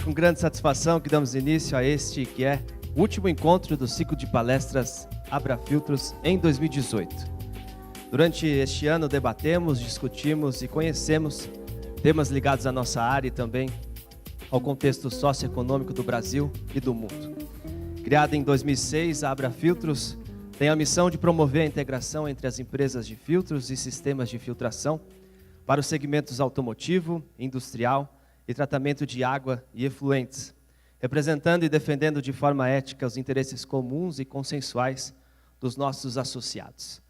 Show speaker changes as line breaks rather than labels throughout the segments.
com grande satisfação que damos início a este que é o último encontro do ciclo de palestras Abra Filtros em 2018. Durante este ano debatemos, discutimos e conhecemos temas ligados à nossa área e também ao contexto socioeconômico do Brasil e do mundo. Criada em 2006, a Abra Filtros tem a missão de promover a integração entre as empresas de filtros e sistemas de filtração para os segmentos automotivo, industrial e tratamento de água e efluentes, representando e defendendo de forma ética os interesses comuns e consensuais dos nossos associados.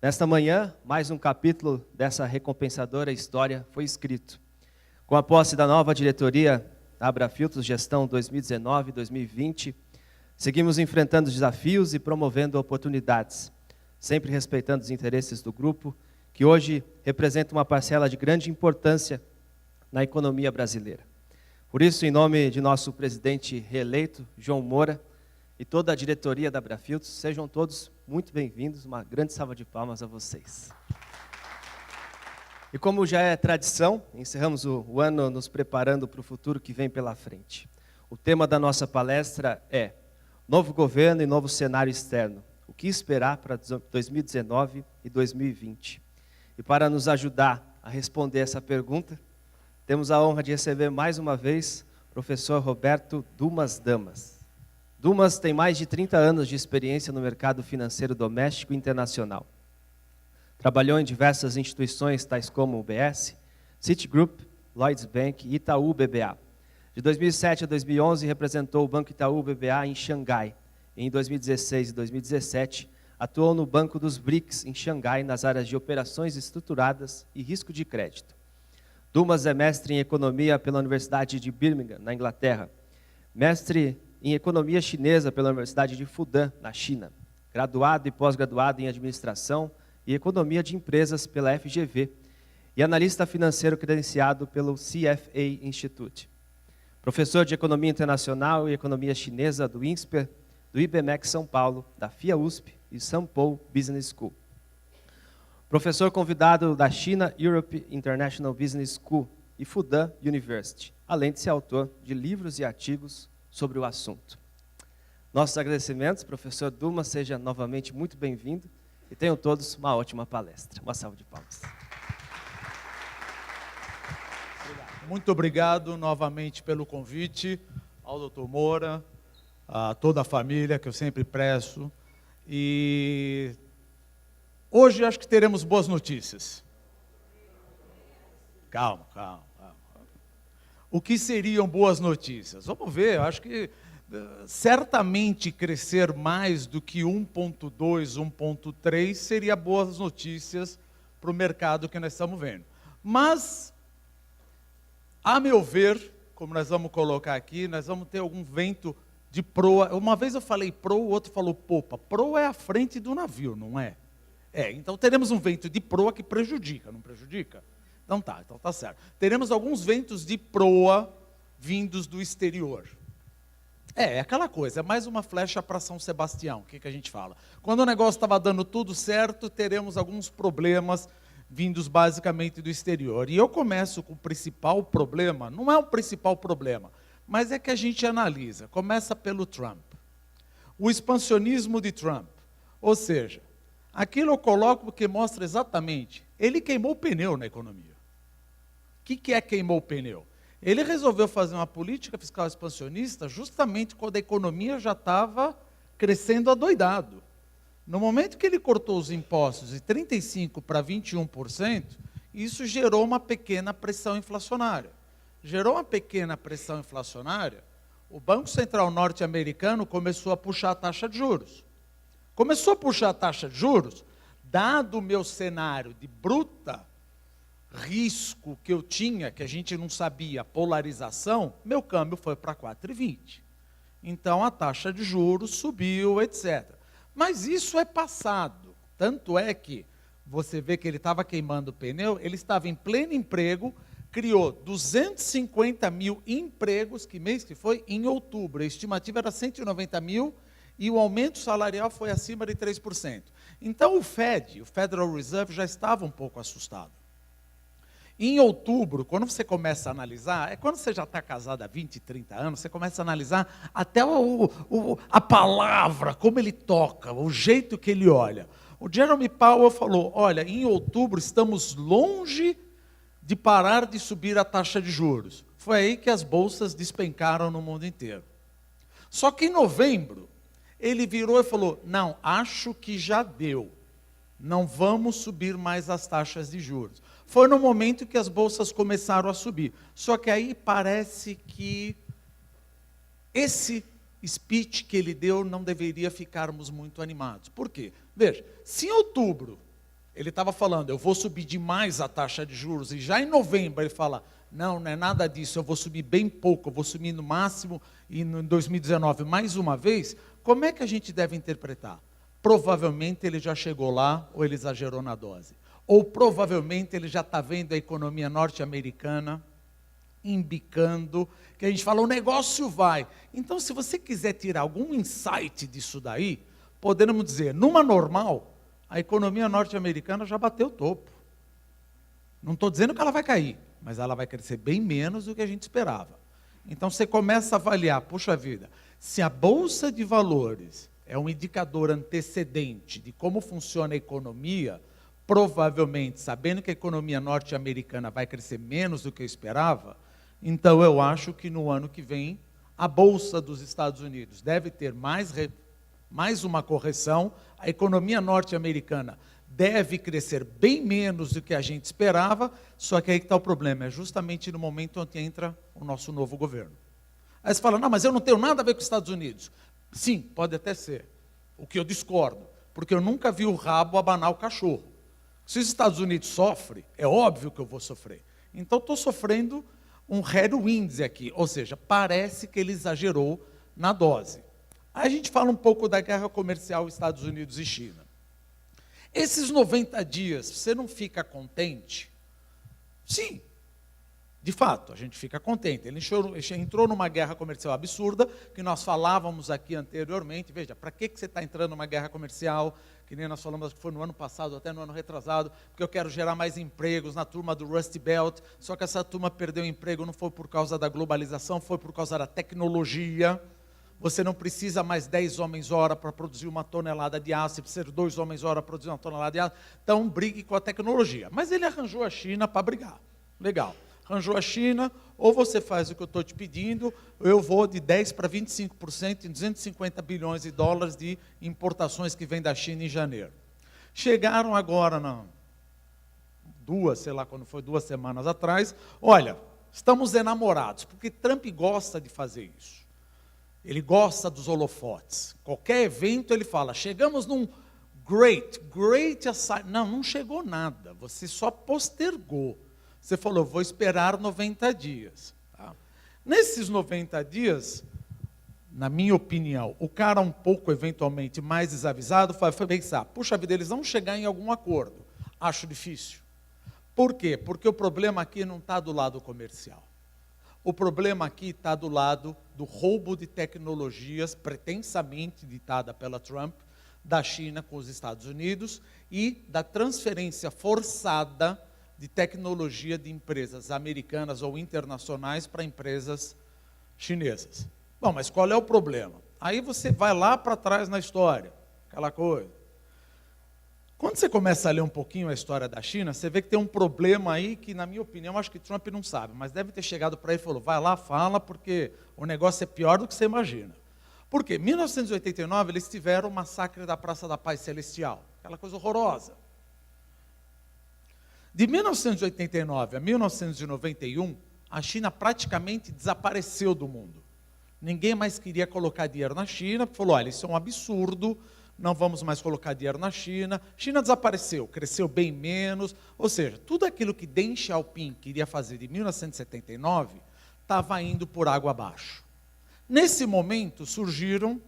Nesta manhã, mais um capítulo dessa recompensadora história foi escrito. Com a posse da nova diretoria da Abra Filtros Gestão 2019-2020, seguimos enfrentando desafios e promovendo oportunidades, sempre respeitando os interesses do grupo, que hoje representa uma parcela de grande importância na economia brasileira. Por isso, em nome de nosso presidente reeleito, João Moura, e toda a diretoria da Abra Filtros, sejam todos muito bem-vindos. Uma grande salva de palmas a vocês. E como já é tradição, encerramos o ano nos preparando para o futuro que vem pela frente. O tema da nossa palestra é Novo Governo e Novo Cenário Externo. O que esperar para 2019 e 2020? E para nos ajudar a responder essa pergunta, temos a honra de receber mais uma vez o professor Roberto Dumas Damas. Dumas tem mais de 30 anos de experiência no mercado financeiro doméstico e internacional. Trabalhou em diversas instituições tais como o UBS, Citigroup, Lloyds Bank e Itaú BBA. De 2007 a 2011, representou o Banco Itaú BBA em Xangai. E em 2016 e 2017, atuou no Banco dos BRICS, em Xangai, nas áreas de operações estruturadas e risco de crédito. Dumas é mestre em Economia pela Universidade de Birmingham, na Inglaterra. Mestre em Economia Chinesa pela Universidade de Fudan, na China. Graduado e pós-graduado em Administração e Economia de Empresas pela FGV. E analista financeiro credenciado pelo CFA Institute. Professor de Economia Internacional e Economia Chinesa do INSPER, do IBMEC São Paulo, da FIA-USP e São Paulo Business School. Professor convidado da China Europe International Business School e Fudan University, além de ser autor de livros e artigos sobre o assunto. Nossos agradecimentos, professor Dumas, seja novamente muito bem-vindo e tenham todos uma ótima palestra. Uma salva de palmas.
Muito obrigado novamente pelo convite ao Dr. Moura, a toda a família que eu sempre presto. E hoje acho que teremos boas notícias. Calma. O que seriam boas notícias? Vamos ver, eu acho que certamente crescer mais do que 1,2, 1,3 seria boas notícias para o mercado que nós estamos vendo. Mas, a meu ver, como nós vamos colocar aqui, nós vamos ter algum vento de proa. Uma vez eu falei proa, o outro falou popa. Proa é a frente do navio, não é? Então teremos um vento de proa que prejudica, não prejudica? Então tá certo. Teremos alguns ventos de proa vindos do exterior. É aquela coisa, é mais uma flecha para São Sebastião, o que a gente fala? Quando o negócio estava dando tudo certo, teremos alguns problemas vindos basicamente do exterior. E eu começo com o principal problema, não é o principal problema, mas é que a gente analisa. Começa pelo Trump. O expansionismo de Trump. Ou seja, aquilo eu coloco porque mostra exatamente, ele queimou o pneu na economia. O que é queimou o pneu? Ele resolveu fazer uma política fiscal expansionista justamente quando a economia já estava crescendo adoidado. No momento que ele cortou os impostos de 35% para 21%, isso gerou uma pequena pressão inflacionária. Gerou uma pequena pressão inflacionária, o Banco Central norte-americano começou a puxar a taxa de juros. Começou a puxar a taxa de juros, dado o meu cenário de bruta risco que eu tinha, que a gente não sabia, polarização, meu câmbio foi para 4,20. Então a taxa de juros subiu, etc. Mas isso é passado. Tanto é que você vê que ele estava queimando o pneu, ele estava em pleno emprego, criou 250 mil empregos, que mês que foi? Em outubro. A estimativa era 190 mil e o aumento salarial foi acima de 3%. Então o Federal Reserve já estava um pouco assustado. Em outubro, quando você começa a analisar, é quando você já está casado há 20, 30 anos, você começa a analisar até a palavra, como ele toca, o jeito que ele olha. O Jerome Powell falou, olha, em outubro estamos longe de parar de subir a taxa de juros. Foi aí que as bolsas despencaram no mundo inteiro. Só que em novembro, ele virou e falou, não, acho que já deu. Não vamos subir mais as taxas de juros. Foi no momento que as bolsas começaram a subir. Só que aí parece que esse speech que ele deu não deveria ficarmos muito animados. Por quê? Veja, se em outubro ele estava falando, eu vou subir demais a taxa de juros, e já em novembro ele fala, não, não é nada disso, eu vou subir bem pouco, eu vou subir no máximo, e em 2019 mais uma vez, como é que a gente deve interpretar? Provavelmente ele já chegou lá, ou ele exagerou na dose. Ou provavelmente ele já está vendo a economia norte-americana embicando, que a gente fala, o negócio vai. Então, se você quiser tirar algum insight disso daí, podemos dizer, numa normal, a economia norte-americana já bateu o topo. Não estou dizendo que ela vai cair, mas ela vai crescer bem menos do que a gente esperava. Então, você começa a avaliar, puxa vida, se a Bolsa de Valores é um indicador antecedente de como funciona a economia, provavelmente, sabendo que a economia norte-americana vai crescer menos do que eu esperava, então eu acho que no ano que vem, a Bolsa dos Estados Unidos deve ter mais uma correção, a economia norte-americana deve crescer bem menos do que a gente esperava, só que aí que está o problema, é justamente no momento onde entra o nosso novo governo. Aí você fala, não, mas eu não tenho nada a ver com os Estados Unidos. Sim, pode até ser, o que eu discordo, porque eu nunca vi o rabo abanar o cachorro. Se os Estados Unidos sofrem, é óbvio que eu vou sofrer. Então, estou sofrendo um headwinds aqui, ou seja, parece que ele exagerou na dose. Aí a gente fala um pouco da guerra comercial Estados Unidos e China. Esses 90 dias, você não fica contente? Sim, de fato, a gente fica contente. Ele entrou numa guerra comercial absurda, que nós falávamos aqui anteriormente. Veja, para que você está entrando numa guerra comercial? Que nem nós falamos, que foi no ano passado, até no ano retrasado, porque eu quero gerar mais empregos na turma do Rust Belt, só que essa turma perdeu emprego, não foi por causa da globalização, foi por causa da tecnologia. Você não precisa mais 10 homens-hora para produzir uma tonelada de aço, você precisa de 2 homens-hora para produzir uma tonelada de aço. Então, brigue com a tecnologia. Mas ele arranjou a China para brigar. Legal. Arranjou a China, ou você faz o que eu estou te pedindo, eu vou de 10% para 25% em 250 bilhões de dólares de importações que vêm da China em janeiro. Chegaram agora, duas semanas atrás, olha, estamos enamorados, porque Trump gosta de fazer isso. Ele gosta dos holofotes. Qualquer evento ele fala, chegamos num great assignment. Não chegou nada, você só postergou. Você falou, vou esperar 90 dias. Tá? Nesses 90 dias, na minha opinião, o cara um pouco, eventualmente, mais desavisado, foi pensar, puxa vida, eles vão chegar em algum acordo. Acho difícil. Por quê? Porque o problema aqui não está do lado comercial. O problema aqui está do lado do roubo de tecnologias, pretensamente ditada pela Trump, da China com os Estados Unidos, e da transferência forçada de tecnologia de empresas americanas ou internacionais para empresas chinesas. Bom, mas qual é o problema? Aí você vai lá para trás na história, aquela coisa. Quando você começa a ler um pouquinho a história da China, você vê que tem um problema aí que, na minha opinião, acho que Trump não sabe, mas deve ter chegado para ele e falou, vai lá, fala, porque o negócio é pior do que você imagina. Por quê? Em 1989, eles tiveram o massacre da Praça da Paz Celestial, aquela coisa horrorosa. De 1989 a 1991, a China praticamente desapareceu do mundo. Ninguém mais queria colocar dinheiro na China, falou, olha, isso é um absurdo, não vamos mais colocar dinheiro na China. China desapareceu, cresceu bem menos, ou seja, tudo aquilo que Deng Xiaoping queria fazer de 1979, estava indo por água abaixo. Nesse momento surgiram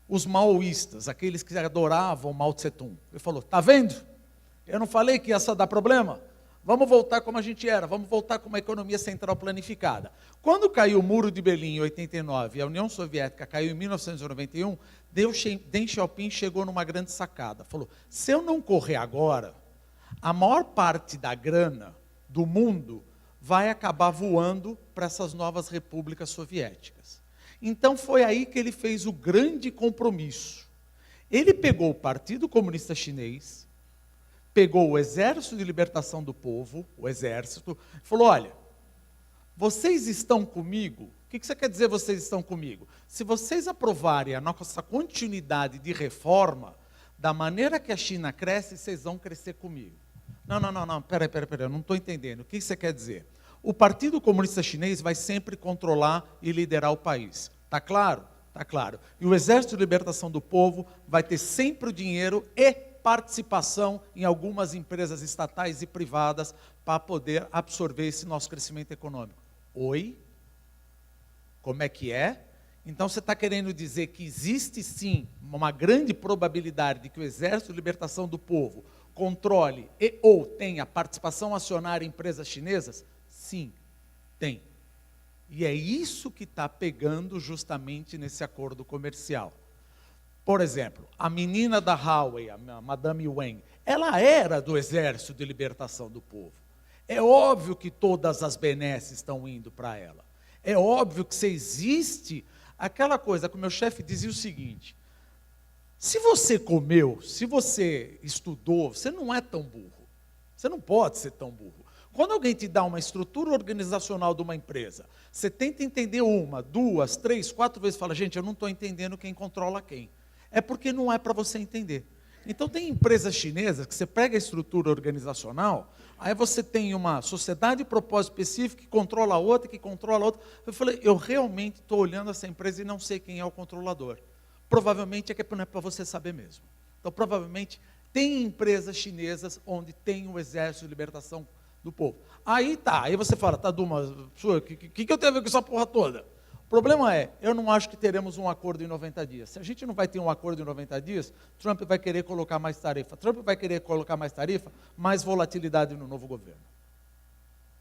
os maoístas, aqueles que adoravam Mao Tse-tung. Ele falou, está vendo? Eu não falei que ia só dar problema? Vamos voltar como a gente era, vamos voltar com uma economia central planificada. Quando caiu o Muro de Berlim em 89 e a União Soviética caiu em 1991, Deng Xiaoping chegou numa grande sacada. Falou, se eu não correr agora, a maior parte da grana do mundo vai acabar voando para essas novas repúblicas soviéticas. Então foi aí que ele fez o grande compromisso. Ele pegou o Partido Comunista Chinês, pegou o Exército de Libertação do Povo, o Exército, e falou, olha, vocês estão comigo? O que você quer dizer vocês estão comigo? Se vocês aprovarem a nossa continuidade de reforma, da maneira que a China cresce, vocês vão crescer comigo. Não, peraí, eu não estou entendendo. O que você quer dizer? O Partido Comunista Chinês vai sempre controlar e liderar o país. Está claro? Está claro. E o Exército de Libertação do Povo vai ter sempre o dinheiro e participação em algumas empresas estatais e privadas para poder absorver esse nosso crescimento econômico. Oi? Como é que é? Então você está querendo dizer que existe sim uma grande probabilidade de que o Exército de Libertação do Povo controle e ou tenha participação acionária em empresas chinesas? Sim, tem. E é isso que está pegando justamente nesse acordo comercial. Por exemplo, a menina da Huawei, a Madame Wang, ela era do Exército de Libertação do Povo. É óbvio que todas as benesses estão indo para ela. É óbvio que se existe aquela coisa que o meu chefe dizia o seguinte, se você comeu, se você estudou, você não é tão burro. Você não pode ser tão burro. Quando alguém te dá uma estrutura organizacional de uma empresa, você tenta entender uma, duas, três, quatro vezes, fala, gente, eu não estou entendendo quem controla quem. É porque não é para você entender. Então tem empresas chinesas que você pega a estrutura organizacional, aí você tem uma sociedade de propósito específico que controla a outra, que controla a outra. Eu falei, eu realmente estou olhando essa empresa e não sei quem é o controlador. Provavelmente é que não é para você saber mesmo. Então provavelmente tem empresas chinesas onde tem o Exército de Libertação do Povo. Aí tá, aí você fala, tá, Duma, o que eu tenho a ver com essa porra toda? O problema é, eu não acho que teremos um acordo em 90 dias. Se a gente não vai ter um acordo em 90 dias, Trump vai querer colocar mais tarifa. Trump vai querer colocar mais tarifa, mais volatilidade no novo governo.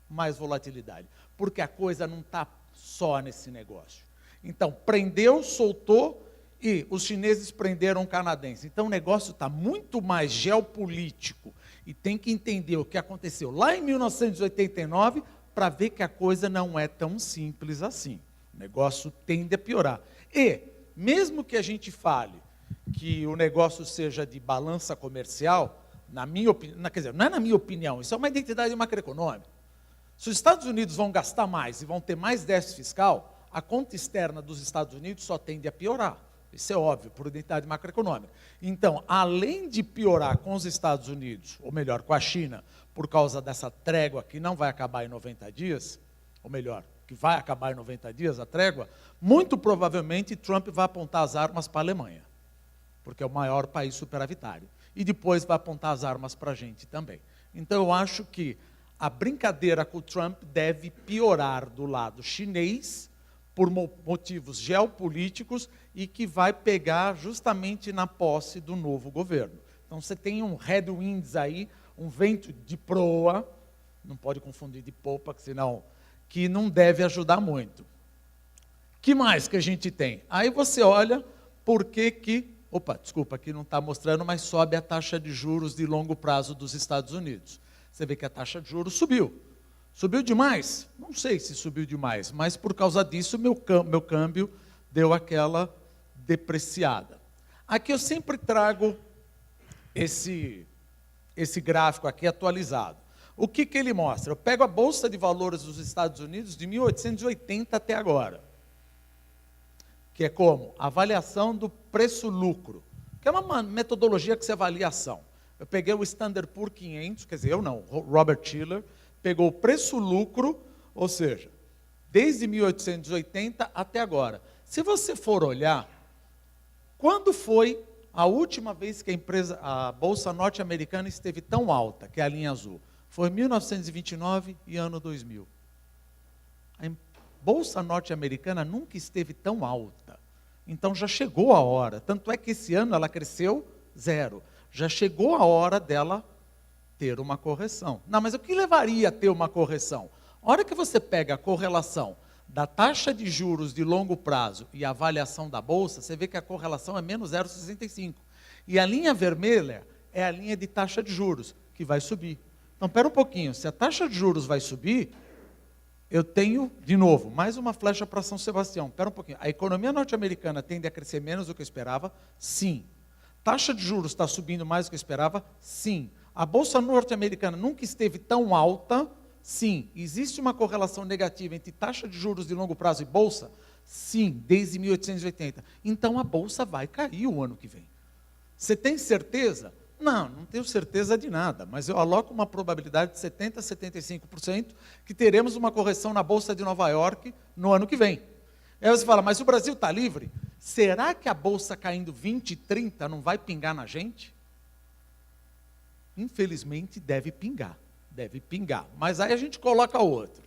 Mais volatilidade. Porque a coisa não está só nesse negócio. Então, prendeu, soltou e os chineses prenderam o canadense. Então, o negócio está muito mais geopolítico e tem que entender o que aconteceu lá em 1989 para ver que a coisa não é tão simples assim. O negócio tende a piorar. E, mesmo que a gente fale que o negócio seja de balança comercial, na minha opinião, quer dizer, não é na minha opinião, isso é uma identidade macroeconômica. Se os Estados Unidos vão gastar mais e vão ter mais déficit fiscal, a conta externa dos Estados Unidos só tende a piorar. Isso é óbvio, por identidade macroeconômica. Então, além de piorar com os Estados Unidos, ou melhor, com a China, por causa dessa trégua que não vai acabar em 90 dias, ou melhor, que vai acabar em 90 dias a trégua, muito provavelmente Trump vai apontar as armas para a Alemanha, porque é o maior país superavitário. E depois vai apontar as armas para a gente também. Então eu acho que a brincadeira com o Trump deve piorar do lado chinês, por motivos geopolíticos, e que vai pegar justamente na posse do novo governo. Então você tem um headwinds aí, um vento de proa, não pode confundir de popa, senão que não deve ajudar muito. Que mais que a gente tem? Aí você olha por que desculpa, aqui não está mostrando, mas sobe a taxa de juros de longo prazo dos Estados Unidos. Você vê que a taxa de juros subiu. Subiu demais? Não sei se subiu demais, mas por causa disso meu câmbio deu aquela depreciada. Aqui eu sempre trago esse gráfico aqui atualizado. O que ele mostra? Eu pego a Bolsa de Valores dos Estados Unidos de 1880 até agora, que é como? Avaliação do preço-lucro, que é uma metodologia que você avalia a ação. Eu peguei o Standard Poor's 500, quer dizer, eu não, Robert Shiller, pegou o preço-lucro, ou seja, desde 1880 até agora. Se você for olhar, quando foi a última vez que a Bolsa norte-americana esteve tão alta, que é a linha azul? Foi 1929 e ano 2000. A Bolsa norte-americana nunca esteve tão alta. Então já chegou a hora. Tanto é que esse ano ela cresceu 0. Já chegou a hora dela ter uma correção. Não, mas o que levaria a ter uma correção? A hora que você pega a correlação da taxa de juros de longo prazo e a avaliação da Bolsa, você vê que a correlação é menos 0,65. E a linha vermelha é a linha de taxa de juros, que vai subir. Então, espera um pouquinho, se a taxa de juros vai subir, eu tenho, de novo, mais uma flecha para São Sebastião. Espera um pouquinho, a economia norte-americana tende a crescer menos do que eu esperava? Sim. Taxa de juros está subindo mais do que eu esperava? Sim. A bolsa norte-americana nunca esteve tão alta? Sim. Existe uma correlação negativa entre taxa de juros de longo prazo e bolsa? Sim, desde 1880. Então a bolsa vai cair o ano que vem. Você tem certeza? Não tenho certeza de nada, mas eu aloco uma probabilidade de 70% a 75% que teremos uma correção na Bolsa de Nova York no ano que vem. Aí você fala, mas o Brasil está livre? Será que a Bolsa caindo 20, 30 não vai pingar na gente? Infelizmente deve pingar, mas aí a gente coloca outro.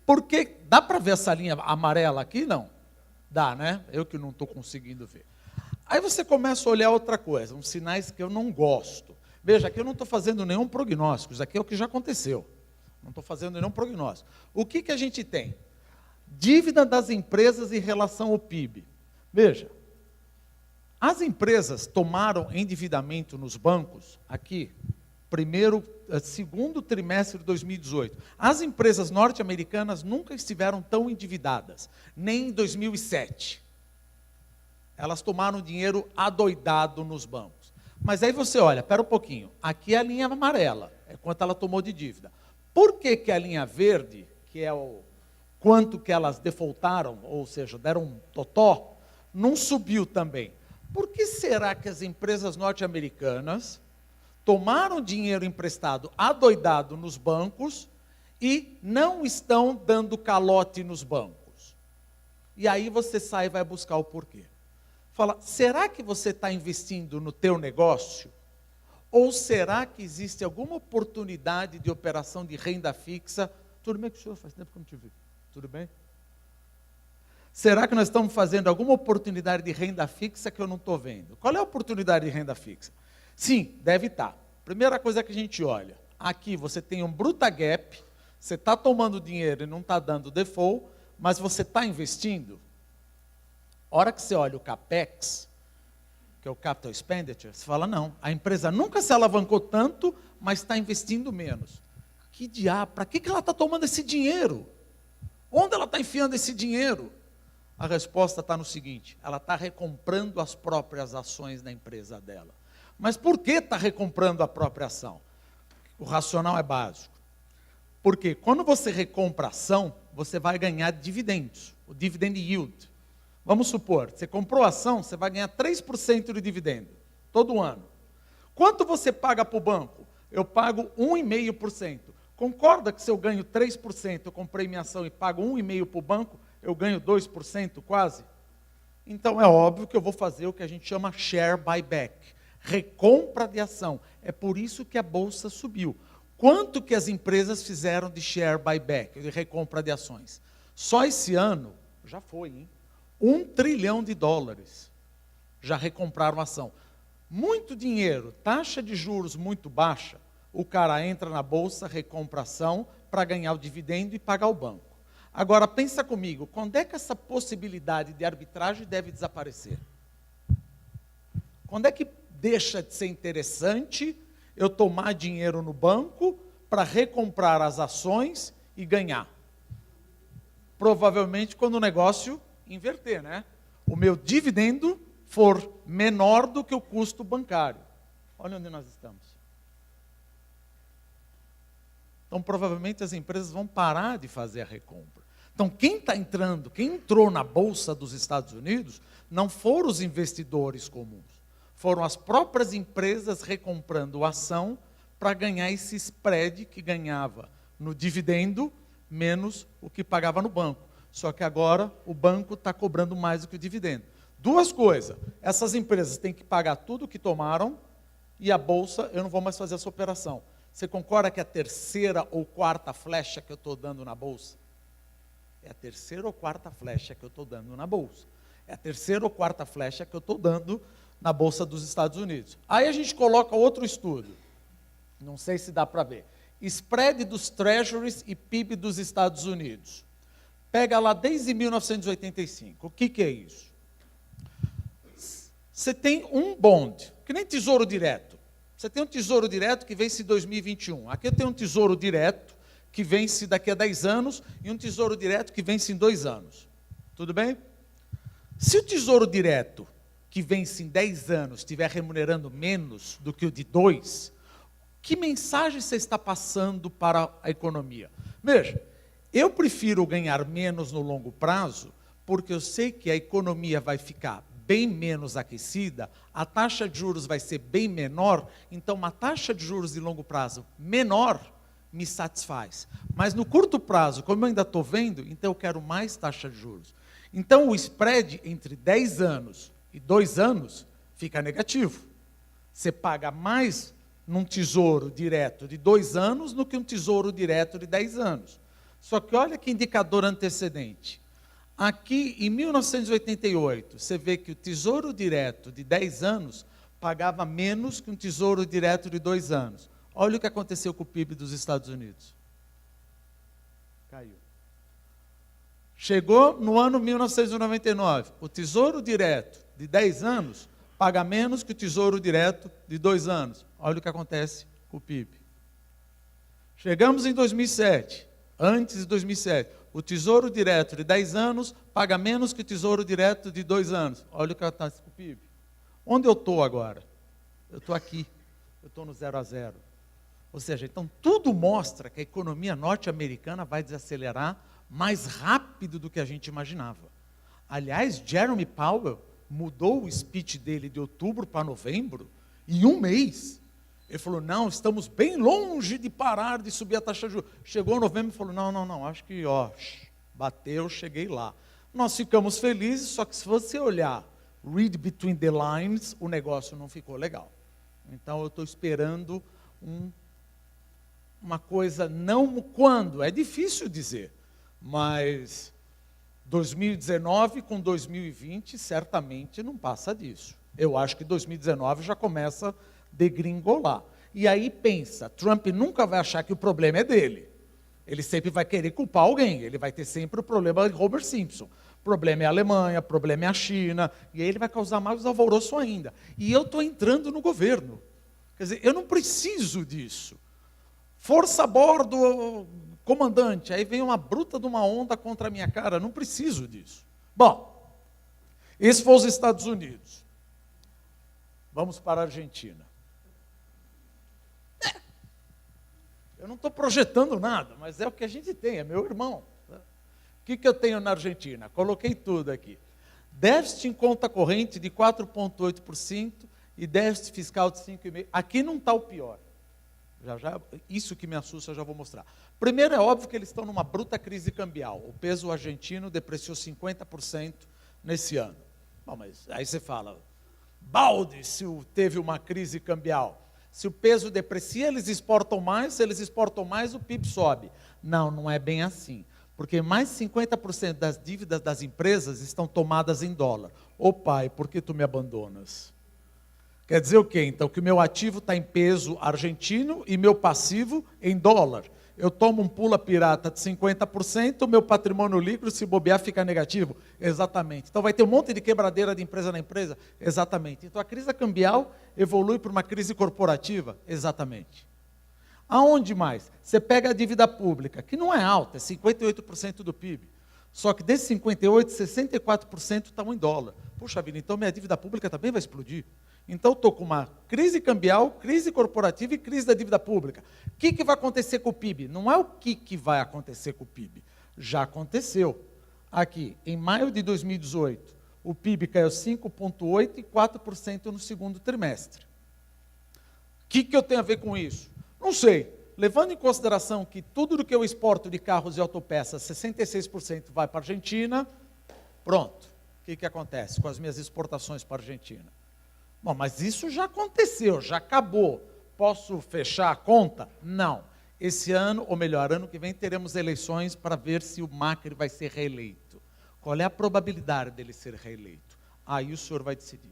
Porque, dá para ver essa linha amarela aqui? Não. Dá, né? Eu que não estou conseguindo ver. Aí você começa a olhar outra coisa, uns sinais que eu não gosto. Veja, aqui eu não estou fazendo nenhum prognóstico, isso aqui é o que já aconteceu. Não estou fazendo nenhum prognóstico. O que a gente tem? Dívida das empresas em relação ao PIB. Veja, as empresas tomaram endividamento nos bancos, aqui, segundo trimestre de 2018. As empresas norte-americanas nunca estiveram tão endividadas, nem em 2007. Elas tomaram dinheiro adoidado nos bancos. Mas aí você olha, espera um pouquinho, aqui é a linha amarela, é quanto ela tomou de dívida. Por que a linha verde, que é o quanto que elas defaultaram, ou seja, deram um totó, não subiu também? Por que será que as empresas norte-americanas tomaram dinheiro emprestado adoidado nos bancos e não estão dando calote nos bancos? E aí você sai e vai buscar o porquê. Fala, será que você está investindo no teu negócio? Ou será que existe alguma oportunidade de operação de renda fixa? Tudo bem com o senhor? Faz tempo que eu não te vi. Tudo bem? Será que nós estamos fazendo alguma oportunidade de renda fixa que eu não estou vendo? Qual é a oportunidade de renda fixa? Sim, deve estar. Primeira coisa que a gente olha, aqui você tem um bruta gap, você está tomando dinheiro e não está dando default, mas você está investindo? A hora que você olha o CAPEX, que é o Capital Expenditure, você fala, não, a empresa nunca se alavancou tanto, mas está investindo menos. Que diabo, para que ela está tomando esse dinheiro? Onde ela está enfiando esse dinheiro? A resposta está no seguinte, ela está recomprando as próprias ações da empresa dela. Mas por que está recomprando a própria ação? O racional é básico. Porque quando você recompra a ação, você vai ganhar dividendos, o dividend yield. Vamos supor, você comprou a ação, você vai ganhar 3% de dividendo, todo ano. Quanto você paga para o banco? Eu pago 1,5%. Concorda que se eu ganho 3%, eu comprei minha ação e pago 1,5% para o banco, eu ganho 2% quase? Então é óbvio que eu vou fazer o que a gente chama share buyback, recompra de ação. É por isso que a bolsa subiu. Quanto que as empresas fizeram de share buyback, de recompra de ações? Só esse ano, já foi, hein? $1 trilhão já recompraram ação. Muito dinheiro, taxa de juros muito baixa, o cara entra na bolsa, recompra ação para ganhar o dividendo e pagar o banco. Agora, pensa comigo, quando é que essa possibilidade de arbitragem deve desaparecer? Quando é que deixa de ser interessante eu tomar dinheiro no banco para recomprar as ações e ganhar? Provavelmente quando o negócio inverter, né? O meu dividendo for menor do que o custo bancário. Olha onde nós estamos. Então, provavelmente as empresas vão parar de fazer a recompra. Então, quem está entrando, quem entrou na Bolsa dos Estados Unidos, não foram os investidores comuns. Foram as próprias empresas recomprando a ação para ganhar esse spread que ganhava no dividendo, menos o que pagava no banco. Só que agora o banco está cobrando mais do que o dividendo. Duas coisas, essas empresas têm que pagar tudo o que tomaram e a bolsa, eu não vou mais fazer essa operação. Você concorda que é a terceira ou quarta flecha que eu estou dando na bolsa? É a terceira ou quarta flecha que eu estou dando na bolsa. É a terceira ou quarta flecha que eu estou dando na Bolsa dos Estados Unidos. Aí a gente coloca outro estudo, não sei se dá para ver. Spread dos Treasuries e PIB dos Estados Unidos. Pega lá desde 1985. O que é isso? Você tem um bond, que nem tesouro direto. Você tem um tesouro direto que vence em 2021. Aqui eu tenho um tesouro direto que vence daqui a 10 anos e um tesouro direto que vence em 2 anos. Tudo bem? Se o tesouro direto que vence em 10 anos estiver remunerando menos do que o de 2, que mensagem você está passando para a economia? Veja, eu prefiro ganhar menos no longo prazo, porque eu sei que a economia vai ficar bem menos aquecida, a taxa de juros vai ser bem menor, então uma taxa de juros de longo prazo menor me satisfaz. Mas no curto prazo, como eu ainda estou vendo, então eu quero mais taxa de juros. Então o spread entre 10 anos e 2 anos fica negativo. Você paga mais num tesouro direto de 2 anos do que um tesouro direto de 10 anos. Só que olha que indicador antecedente. Aqui, em 1988, você vê que o tesouro direto de 10 anos pagava menos que um tesouro direto de 2 anos. Olha o que aconteceu com o PIB dos Estados Unidos. Caiu. Chegou no ano 1999, o tesouro direto de 10 anos paga menos que o tesouro direto de 2 anos. Olha o que acontece com o PIB. Chegamos em 2007, antes de 2007, o tesouro direto de 10 anos paga menos que o tesouro direto de 2 anos. Olha o que acontece com o PIB. Onde eu estou agora? Eu estou aqui, eu estou no 0 a 0. Ou seja, então tudo mostra que a economia norte-americana vai desacelerar mais rápido do que a gente imaginava. Aliás, Jeremy Powell mudou o speech dele de outubro para novembro em um mês. Ele falou, não, estamos bem longe de parar de subir a taxa de juros. Chegou em novembro e falou, não, acho que, bateu, cheguei lá. Nós ficamos felizes, só que se você olhar, read between the lines, o negócio não ficou legal. Então, eu estou esperando uma coisa, não quando, é difícil dizer, mas 2019 com 2020, certamente não passa disso. Eu acho que 2019 já começa degringolar. E aí pensa, Trump nunca vai achar que o problema é dele. Ele sempre vai querer culpar alguém. Ele vai ter sempre o problema de Homer Simpson. O problema é a Alemanha, o problema é a China. E aí ele vai causar mais alvoroço ainda. E eu estou entrando no governo. Quer dizer, eu não preciso disso. Força a bordo, comandante. Aí vem uma bruta de uma onda contra a minha cara. Não preciso disso. Bom, esse foi os Estados Unidos. Vamos para a Argentina. Eu não estou projetando nada, mas é o que a gente tem, é meu irmão. O que eu tenho na Argentina? Coloquei tudo aqui. Déficit em conta corrente de 4,8% e déficit fiscal de 5,5%. Aqui não está o pior. Já, isso que me assusta, eu já vou mostrar. Primeiro, é óbvio que eles estão numa bruta crise cambial. O peso argentino depreciou 50% nesse ano. Bom, mas aí você fala, balde se teve uma crise cambial. Se o peso deprecia, eles exportam mais, se eles exportam mais, o PIB sobe. Não é bem assim. Porque mais de 50% das dívidas das empresas estão tomadas em dólar. Ô pai, por que tu me abandonas? Quer dizer o quê? Então, que o meu ativo está em peso argentino e meu passivo em dólar. Eu tomo um pula pirata de 50%, o meu patrimônio líquido, se bobear, fica negativo. Exatamente. Então vai ter um monte de quebradeira de empresa na empresa? Exatamente. Então a crise cambial evolui para uma crise corporativa? Exatamente. Aonde mais? Você pega a dívida pública, que não é alta, é 58% do PIB. Só que desses 58%, 64% estão em dólar. Puxa vida, então minha dívida pública também vai explodir. Então, estou com uma crise cambial, crise corporativa e crise da dívida pública. O que vai acontecer com o PIB? Não é o que vai acontecer com o PIB. Já aconteceu. Aqui, em maio de 2018, o PIB caiu 5,8% e 4% no segundo trimestre. O que eu tenho a ver com isso? Não sei. Levando em consideração que tudo do que eu exporto de carros e autopeças, 66% vai para a Argentina, pronto. O que acontece com as minhas exportações para a Argentina? Bom, mas isso já aconteceu, já acabou. Posso fechar a conta? Não. Esse ano, ou melhor, ano que vem, teremos eleições para ver se o Macri vai ser reeleito. Qual é a probabilidade dele ser reeleito? Aí o senhor vai decidir.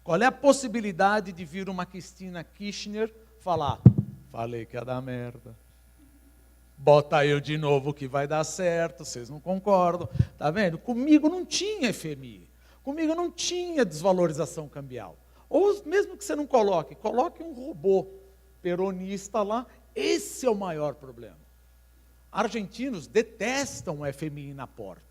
Qual é a possibilidade de vir uma Cristina Kirchner falar, falei que ia dar merda. Bota eu de novo que vai dar certo, vocês não concordam. Tá vendo? Comigo não tinha FMI. Comigo não tinha desvalorização cambial. Ou mesmo que você não coloque um robô peronista lá, esse é o maior problema. Argentinos detestam o FMI na porta.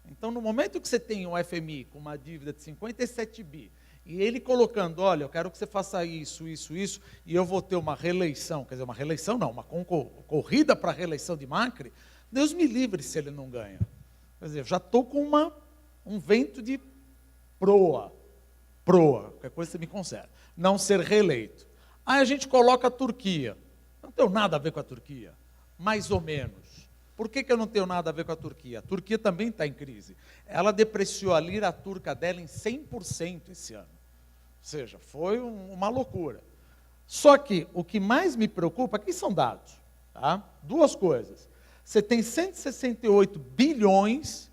Então, no momento que você tem um FMI com uma dívida de 57 bi, e ele colocando, olha, eu quero que você faça isso, e eu vou ter uma reeleição, quer dizer, uma reeleição não, uma corrida para a reeleição de Macri, Deus me livre se ele não ganha. Quer dizer, eu já estou com um vento de proa, qualquer coisa você me conserta, não ser reeleito. Aí a gente coloca a Turquia, não tem nada a ver com a Turquia, mais ou menos. Por que eu não tenho nada a ver com a Turquia? A Turquia também está em crise. Ela depreciou a lira turca dela em 100% esse ano. Ou seja, foi uma loucura. Só que o que mais me preocupa, aqui são dados, tá? Duas coisas. Você tem 168 bilhões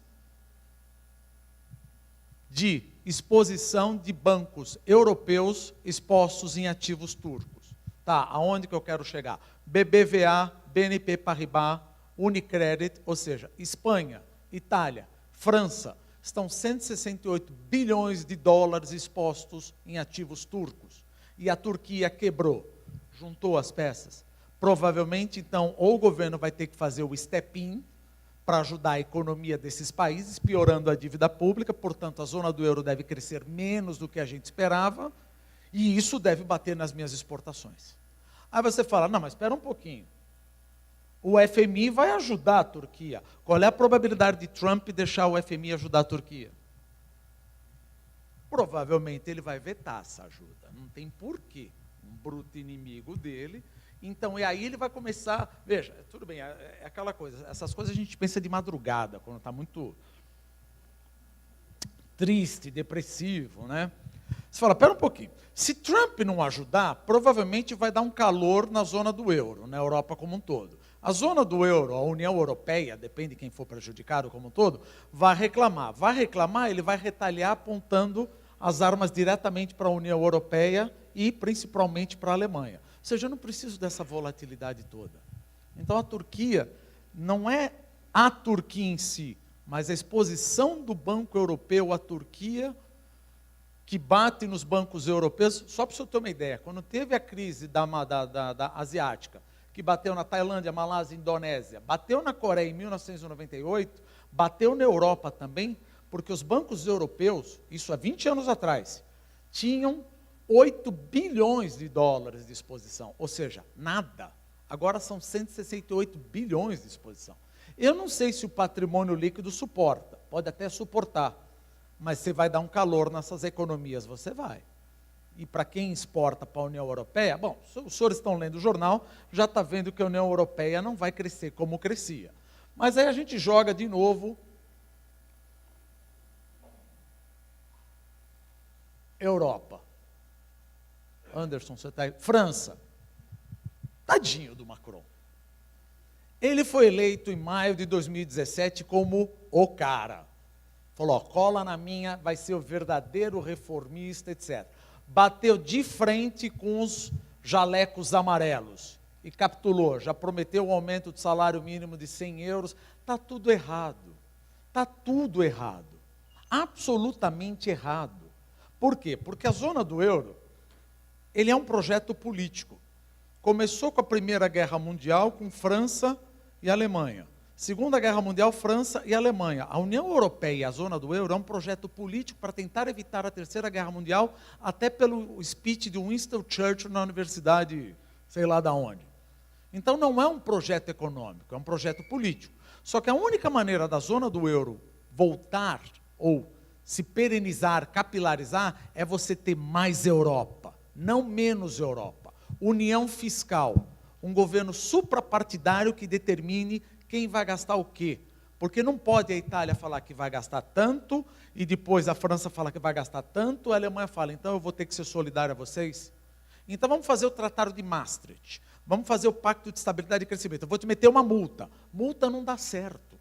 de exposição de bancos europeus expostos em ativos turcos. Tá, aonde que eu quero chegar? BBVA, BNP Paribas, Unicredit, ou seja, Espanha, Itália, França, estão 168 bilhões de dólares expostos em ativos turcos. E a Turquia quebrou, juntou as peças. Provavelmente, então, ou o governo vai ter que fazer o step-in para ajudar a economia desses países, piorando a dívida pública, portanto, a zona do euro deve crescer menos do que a gente esperava, e isso deve bater nas minhas exportações. Aí você fala, não, mas espera um pouquinho. O FMI vai ajudar a Turquia. Qual é a probabilidade de Trump deixar o FMI ajudar a Turquia? Provavelmente ele vai vetar essa ajuda. Não tem porquê. Um bruto inimigo dele. Então, e aí ele vai começar... Veja, tudo bem, é aquela coisa. Essas coisas a gente pensa de madrugada, quando está muito triste, depressivo, né? Você fala, espera um pouquinho. Se Trump não ajudar, provavelmente vai dar um calor na zona do euro, na Europa como um todo. A zona do euro, a União Europeia, depende de quem for prejudicado como um todo, vai reclamar. Vai reclamar, ele vai retalhar apontando as armas diretamente para a União Europeia e principalmente para a Alemanha. Ou seja, eu não preciso dessa volatilidade toda. Então a Turquia não é a Turquia em si, mas a exposição do Banco Europeu à Turquia, que bate nos bancos europeus. Só para você ter uma ideia, quando teve a crise da asiática, que bateu na Tailândia, Malásia, Indonésia, bateu na Coreia em 1998, bateu na Europa também, porque os bancos europeus, isso há 20 anos atrás, tinham 8 bilhões de dólares de exposição, ou seja, nada. Agora são 168 bilhões de exposição. Eu não sei se o patrimônio líquido suporta, pode até suportar, mas você vai dar um calor nessas economias, você vai. E para quem exporta para a União Europeia, bom, os senhores estão lendo o jornal, já está vendo que a União Europeia não vai crescer como crescia. Mas aí a gente joga de novo Europa. Anderson, você está aí. França. Tadinho do Macron. Ele foi eleito em maio de 2017 como o cara. Falou, ó, cola na minha, vai ser o verdadeiro reformista, etc. Bateu de frente com os jalecos amarelos e capitulou, já prometeu um aumento do salário mínimo de 100 euros, está tudo errado, absolutamente errado. Por quê? Porque a zona do euro, ele é um projeto político, começou com a Primeira Guerra Mundial, com França e Alemanha. Segunda Guerra Mundial, França e Alemanha. A União Europeia e a zona do euro é um projeto político para tentar evitar a Terceira Guerra Mundial, até pelo speech de Winston Churchill na universidade, sei lá da onde. Então não é um projeto econômico, é um projeto político. Só que a única maneira da zona do euro voltar ou se perenizar, capilarizar, é você ter mais Europa, não menos Europa. União fiscal, um governo suprapartidário que determine quem vai gastar o quê? Porque não pode a Itália falar que vai gastar tanto, e depois a França falar que vai gastar tanto, a Alemanha fala, então eu vou ter que ser solidário a vocês. Então vamos fazer o Tratado de Maastricht, vamos fazer o Pacto de Estabilidade e Crescimento, eu vou te meter uma multa. Multa não dá certo.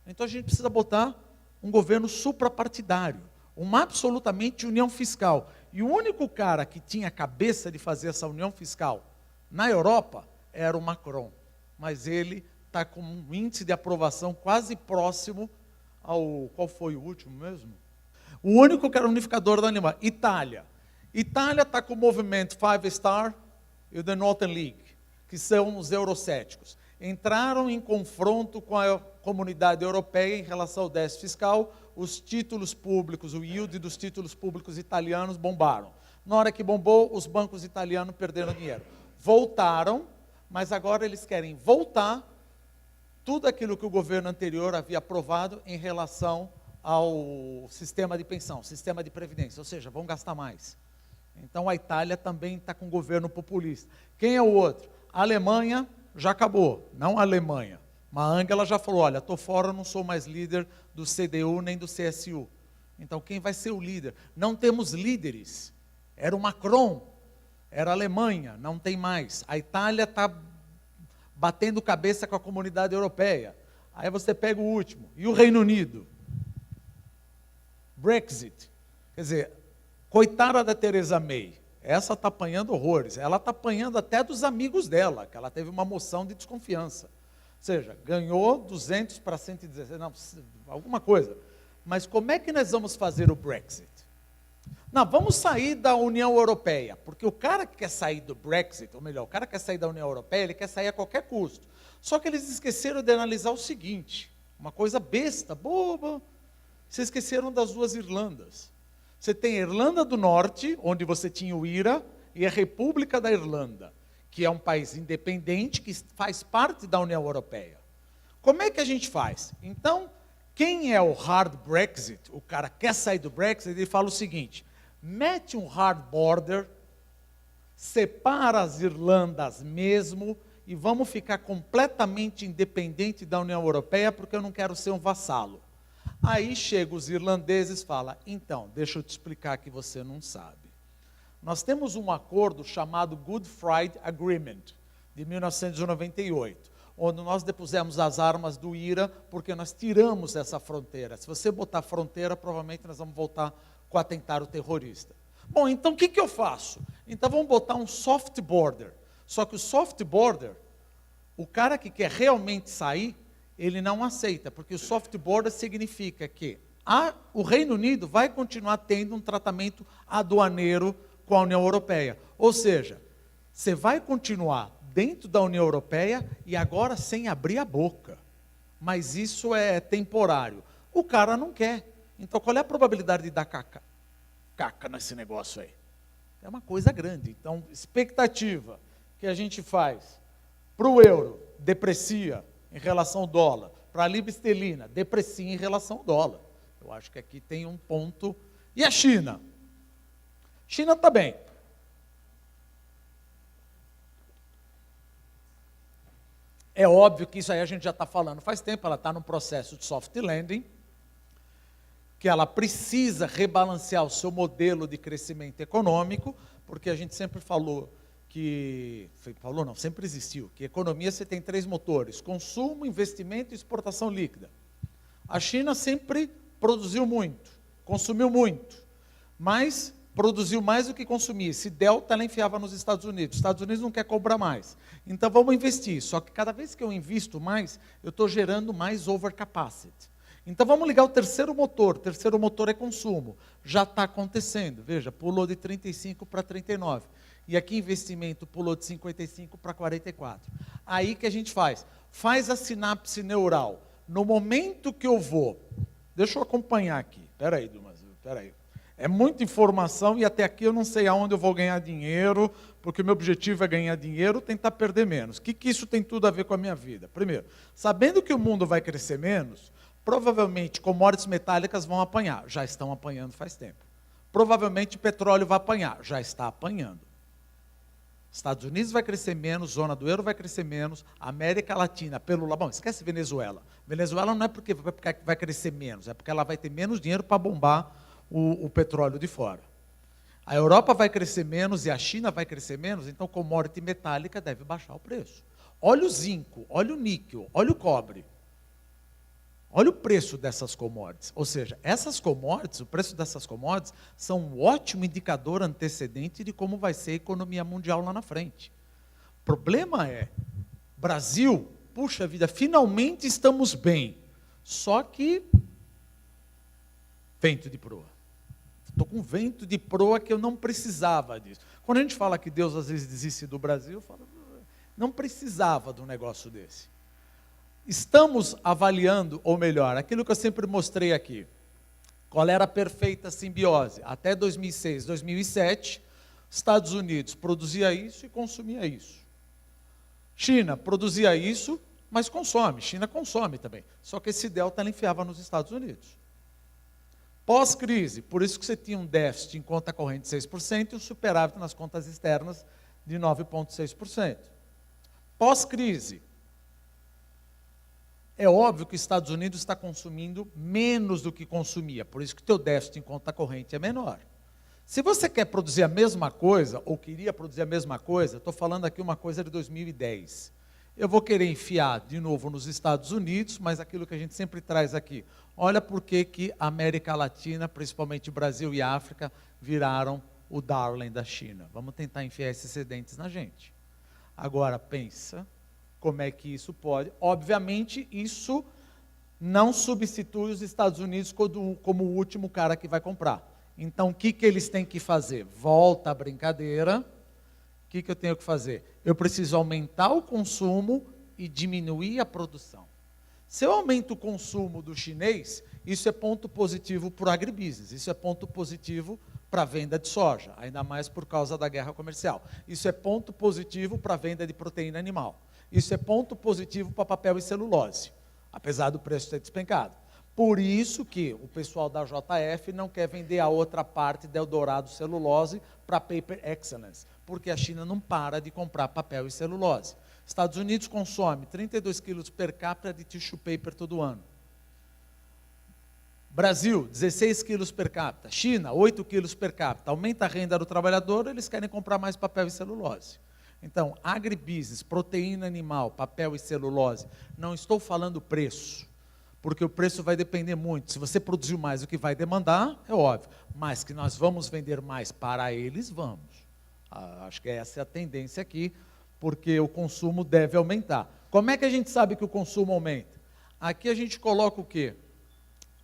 Então a gente precisa botar um governo suprapartidário, uma absolutamente união fiscal. E o único cara que tinha a cabeça de fazer essa união fiscal na Europa era o Macron, mas ele está com um índice de aprovação quase próximo ao... Qual foi o último mesmo? O único que era unificador da Alemanha, Itália. Itália está com o movimento Five Star e o The Northern League, que são os eurocéticos. Entraram em confronto com a comunidade europeia em relação ao déficit fiscal, os títulos públicos, o yield dos títulos públicos italianos bombaram. Na hora que bombou, os bancos italianos perderam dinheiro. Voltaram, mas agora eles querem voltar tudo aquilo que o governo anterior havia aprovado em relação ao sistema de pensão, sistema de previdência, ou seja, vão gastar mais. Então a Itália também está com um governo populista. Quem é o outro? A Alemanha já acabou, não a Alemanha. Mas a Angela já falou, olha, estou fora, não sou mais líder do CDU nem do CSU. Então quem vai ser o líder? Não temos líderes. Era o Macron, era a Alemanha, não tem mais. A Itália está batendo cabeça com a comunidade europeia. Aí você pega o último. E o Reino Unido? Brexit. Quer dizer, coitada da Theresa May. Essa está apanhando horrores. Ela está apanhando até dos amigos dela, que ela teve uma moção de desconfiança. Ou seja, ganhou 200 para 116, não, alguma coisa. Mas como é que nós vamos fazer o Brexit? Não, vamos sair da União Europeia, porque o cara que quer sair do Brexit, ou melhor, o cara que quer sair da União Europeia, ele quer sair a qualquer custo. Só que eles esqueceram de analisar o seguinte, uma coisa besta, boba, vocês esqueceram das duas Irlandas. Você tem a Irlanda do Norte, onde você tinha o IRA, e a República da Irlanda, que é um país independente, que faz parte da União Europeia. Como é que a gente faz? Então, quem é o hard Brexit, o cara quer sair do Brexit, ele fala o seguinte, mete um hard border, separa as Irlandas mesmo, e vamos ficar completamente independente da União Europeia, porque eu não quero ser um vassalo. Aí chegam os irlandeses e falam, então, deixa eu te explicar que você não sabe. Nós temos um acordo chamado Good Friday Agreement, de 1998, onde nós depusemos as armas do IRA, porque nós tiramos essa fronteira. Se você botar fronteira, provavelmente nós vamos voltar com o atentado terrorista. Bom, então o que eu faço? Então vamos botar um soft border. Só que o soft border, o cara que quer realmente sair, ele não aceita, porque o soft border significa que o Reino Unido vai continuar tendo um tratamento aduaneiro com a União Europeia. Ou seja, você vai continuar dentro da União Europeia e agora sem abrir a boca. Mas isso é temporário. O cara não quer. Então, qual é a probabilidade de dar caca nesse negócio aí? É uma coisa grande. Então, expectativa que a gente faz para o euro, deprecia em relação ao dólar. Para a libra esterlina, deprecia em relação ao dólar. Eu acho que aqui tem um ponto. E a China? China está bem. É óbvio que isso aí a gente já está falando faz tempo, ela está num processo de soft landing, que ela precisa rebalancear o seu modelo de crescimento econômico, porque a gente sempre falou sempre existiu, que economia você tem 3 motores, consumo, investimento e exportação líquida. A China sempre produziu muito, consumiu muito, mas produziu mais do que consumia. Esse delta ela enfiava nos Estados Unidos. Os Estados Unidos não quer cobrar mais. Então vamos investir. Só que cada vez que eu invisto mais, eu estou gerando mais overcapacity. Então vamos ligar o terceiro motor. O terceiro motor é consumo. Já está acontecendo. Veja, pulou de 35 para 39. E aqui investimento pulou de 55 para 44. Aí que a gente faz? Faz a sinapse neural. No momento que eu vou... Deixa eu acompanhar aqui. Espera aí, Dumas. Espera aí. É muita informação e até aqui eu não sei aonde eu vou ganhar dinheiro, porque o meu objetivo é ganhar dinheiro, tentar perder menos. O que isso tem tudo a ver com a minha vida? Primeiro, sabendo que o mundo vai crescer menos, provavelmente commodities metálicas vão apanhar. Já estão apanhando faz tempo. Provavelmente petróleo vai apanhar. Já está apanhando. Estados Unidos vai crescer menos, zona do euro vai crescer menos, América Latina, bom, esquece Venezuela. Venezuela não é porque vai crescer menos, é porque ela vai ter menos dinheiro para bombar o petróleo de fora. A Europa vai crescer menos e a China vai crescer menos, então commodity metálica deve baixar o preço. Olha o zinco, olha o níquel, olha o cobre. Olha o preço dessas commodities. Ou seja, essas commodities, o preço dessas commodities, são um ótimo indicador antecedente de como vai ser a economia mundial lá na frente. O problema é, Brasil, puxa vida, finalmente estamos bem. Só que, vento de proa. estou com vento de proa que eu não precisava disso. Quando a gente fala que Deus às vezes desiste do Brasil, eu falo, não precisava de um negócio desse. Estamos avaliando, ou melhor, aquilo que eu sempre mostrei aqui, qual era a perfeita simbiose. Até 2006, 2007, Estados Unidos produzia isso e consumia isso. China produzia isso, mas consome. China consome também. Só que esse delta ela enfiava nos Estados Unidos. Pós-crise, por isso que você tinha um déficit em conta corrente de 6% e um superávit nas contas externas de 9,6%. Pós-crise, é óbvio que os Estados Unidos está consumindo menos do que consumia, por isso que o teu déficit em conta corrente é menor. Se você quer produzir a mesma coisa, ou queria produzir a mesma coisa, estou falando aqui uma coisa de 2010, eu vou querer enfiar de novo nos Estados Unidos, mas aquilo que a gente sempre traz aqui, olha por que a América Latina, principalmente Brasil e África, viraram o darling da China. Vamos tentar enfiar esses excedentes na gente. Agora, pensa como é que isso pode. Obviamente, isso não substitui os Estados Unidos como o último cara que vai comprar. Então, o que eles têm que fazer? Volta à brincadeira. O que eu tenho que fazer? Eu preciso aumentar o consumo e diminuir a produção. Se eu aumento o consumo do chinês, isso é ponto positivo para o agribusiness, isso é ponto positivo para a venda de soja, ainda mais por causa da guerra comercial. Isso é ponto positivo para a venda de proteína animal. Isso é ponto positivo para papel e celulose, apesar do preço ter despencado. Por isso que o pessoal da JF não quer vender a outra parte da Eldorado Celulose para Paper Excellence, porque a China não para de comprar papel e celulose. Estados Unidos consome 32 quilos per capita de tissue paper todo ano. Brasil, 16 quilos per capita. China, 8 quilos per capita. Aumenta a renda do trabalhador, eles querem comprar mais papel e celulose. Então, agribusiness, proteína animal, papel e celulose, não estou falando preço, porque o preço vai depender muito. Se você produziu mais do que vai demandar, é óbvio, mas que nós vamos vender mais para eles, vamos. Acho que essa é a tendência aqui, porque o consumo deve aumentar. Como é que a gente sabe que o consumo aumenta? Aqui a gente coloca o quê?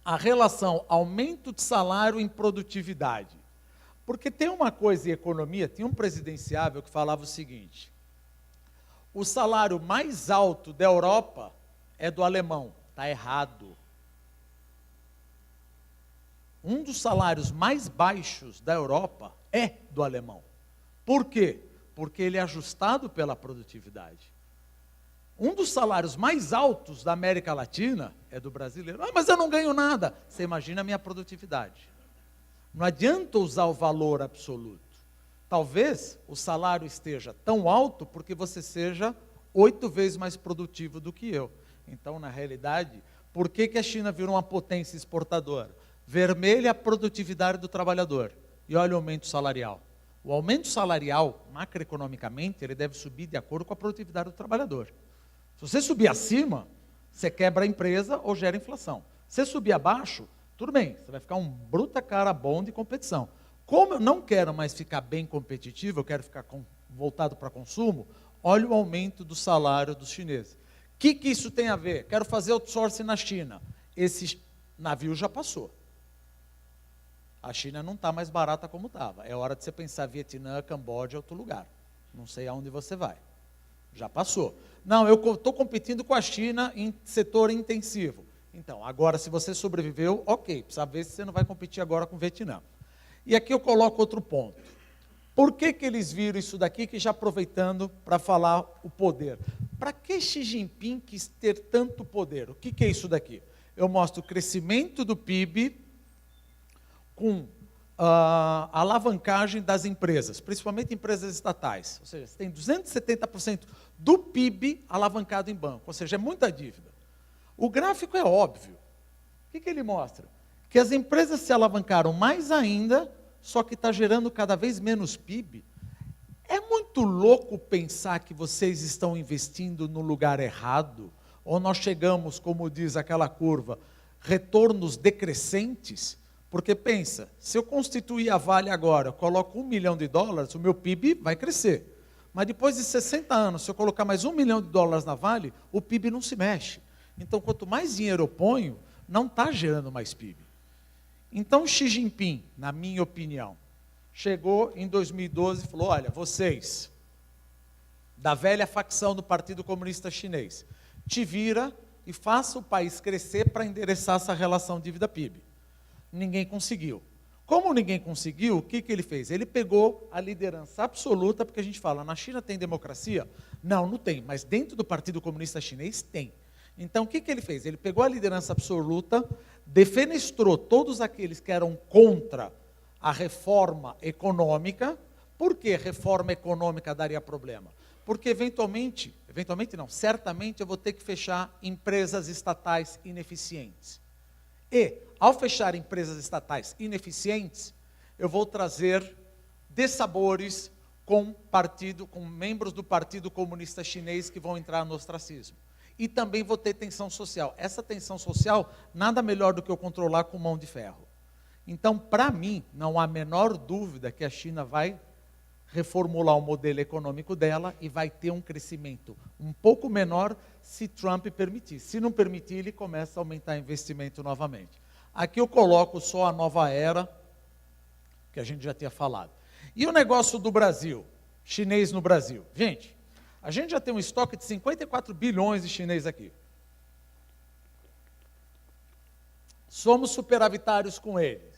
A relação aumento de salário em produtividade. Porque tem uma coisa em economia, tinha um presidenciável que falava o seguinte, o salário mais alto da Europa é do alemão. Está errado. Um dos salários mais baixos da Europa é do alemão. Por quê? Porque ele é ajustado pela produtividade. Um dos salários mais altos da América Latina é do brasileiro. Ah, mas eu não ganho nada. Você imagina a minha produtividade. Não adianta usar o valor absoluto. Talvez o salário esteja tão alto porque você seja 8 vezes mais produtivo do que eu. Então, na realidade, por que a China virou uma potência exportadora? Vermelha é a produtividade do trabalhador. E olha o aumento salarial. O aumento salarial, macroeconomicamente, ele deve subir de acordo com a produtividade do trabalhador. Se você subir acima, você quebra a empresa ou gera inflação. Se você subir abaixo, tudo bem, você vai ficar um bruta cara bom de competição. Como eu não quero mais ficar bem competitivo, eu quero ficar voltado para consumo, olha o aumento do salário dos chineses. O que isso tem a ver? Quero fazer outsourcing na China. Esse navio já passou. A China não está mais barata como estava. É hora de você pensar Vietnã, Camboja, outro lugar. Não sei aonde você vai. Já passou. Não, eu estou competindo com a China em setor intensivo. Então, agora se você sobreviveu, ok, precisa ver se você não vai competir agora com o Vietnã. E aqui eu coloco outro ponto. Por que eles viram isso daqui, que já aproveitando para falar o poder? Para que Xi Jinping quis ter tanto poder? O que é isso daqui? Eu mostro o crescimento do PIB com a alavancagem das empresas, principalmente empresas estatais. Ou seja, você tem 270% do PIB alavancado em banco, ou seja, é muita dívida. O gráfico é óbvio. O que ele mostra? Que as empresas se alavancaram mais ainda, só que está gerando cada vez menos PIB. É muito louco pensar que vocês estão investindo no lugar errado, ou nós chegamos, como diz aquela curva, retornos decrescentes, porque pensa, se eu constituir a Vale agora, eu coloco $1 milhão, o meu PIB vai crescer. Mas depois de 60 anos, se eu colocar mais $1 milhão na Vale, o PIB não se mexe. Então, quanto mais dinheiro eu ponho, não está gerando mais PIB. Então, Xi Jinping, na minha opinião, chegou em 2012 e falou, olha, vocês, da velha facção do Partido Comunista Chinês, te vira e faça o país crescer para endereçar essa relação dívida-PIB. Ninguém conseguiu. Como ninguém conseguiu, o que ele fez? Ele pegou a liderança absoluta, porque a gente fala, na China tem democracia? Não, não tem, mas dentro do Partido Comunista Chinês tem. Então, o que ele fez? Ele pegou a liderança absoluta, defenestrou todos aqueles que eram contra a reforma econômica. Por que reforma econômica daria problema? Porque eventualmente não, certamente eu vou ter que fechar empresas estatais ineficientes. E, ao fechar empresas estatais ineficientes, eu vou trazer dessabores com membros do Partido Comunista Chinês que vão entrar no ostracismo. E também vou ter tensão social. Essa tensão social, nada melhor do que eu controlar com mão de ferro. Então, para mim, não há a menor dúvida que a China vai reformular o modelo econômico dela e vai ter um crescimento um pouco menor se Trump permitir. Se não permitir, ele começa a aumentar investimento novamente. Aqui eu coloco só a nova era, que a gente já tinha falado. E o negócio do Brasil, chinês no Brasil? Gente, a gente já tem um estoque de 54 bilhões de chinês aqui. Somos superavitários com eles.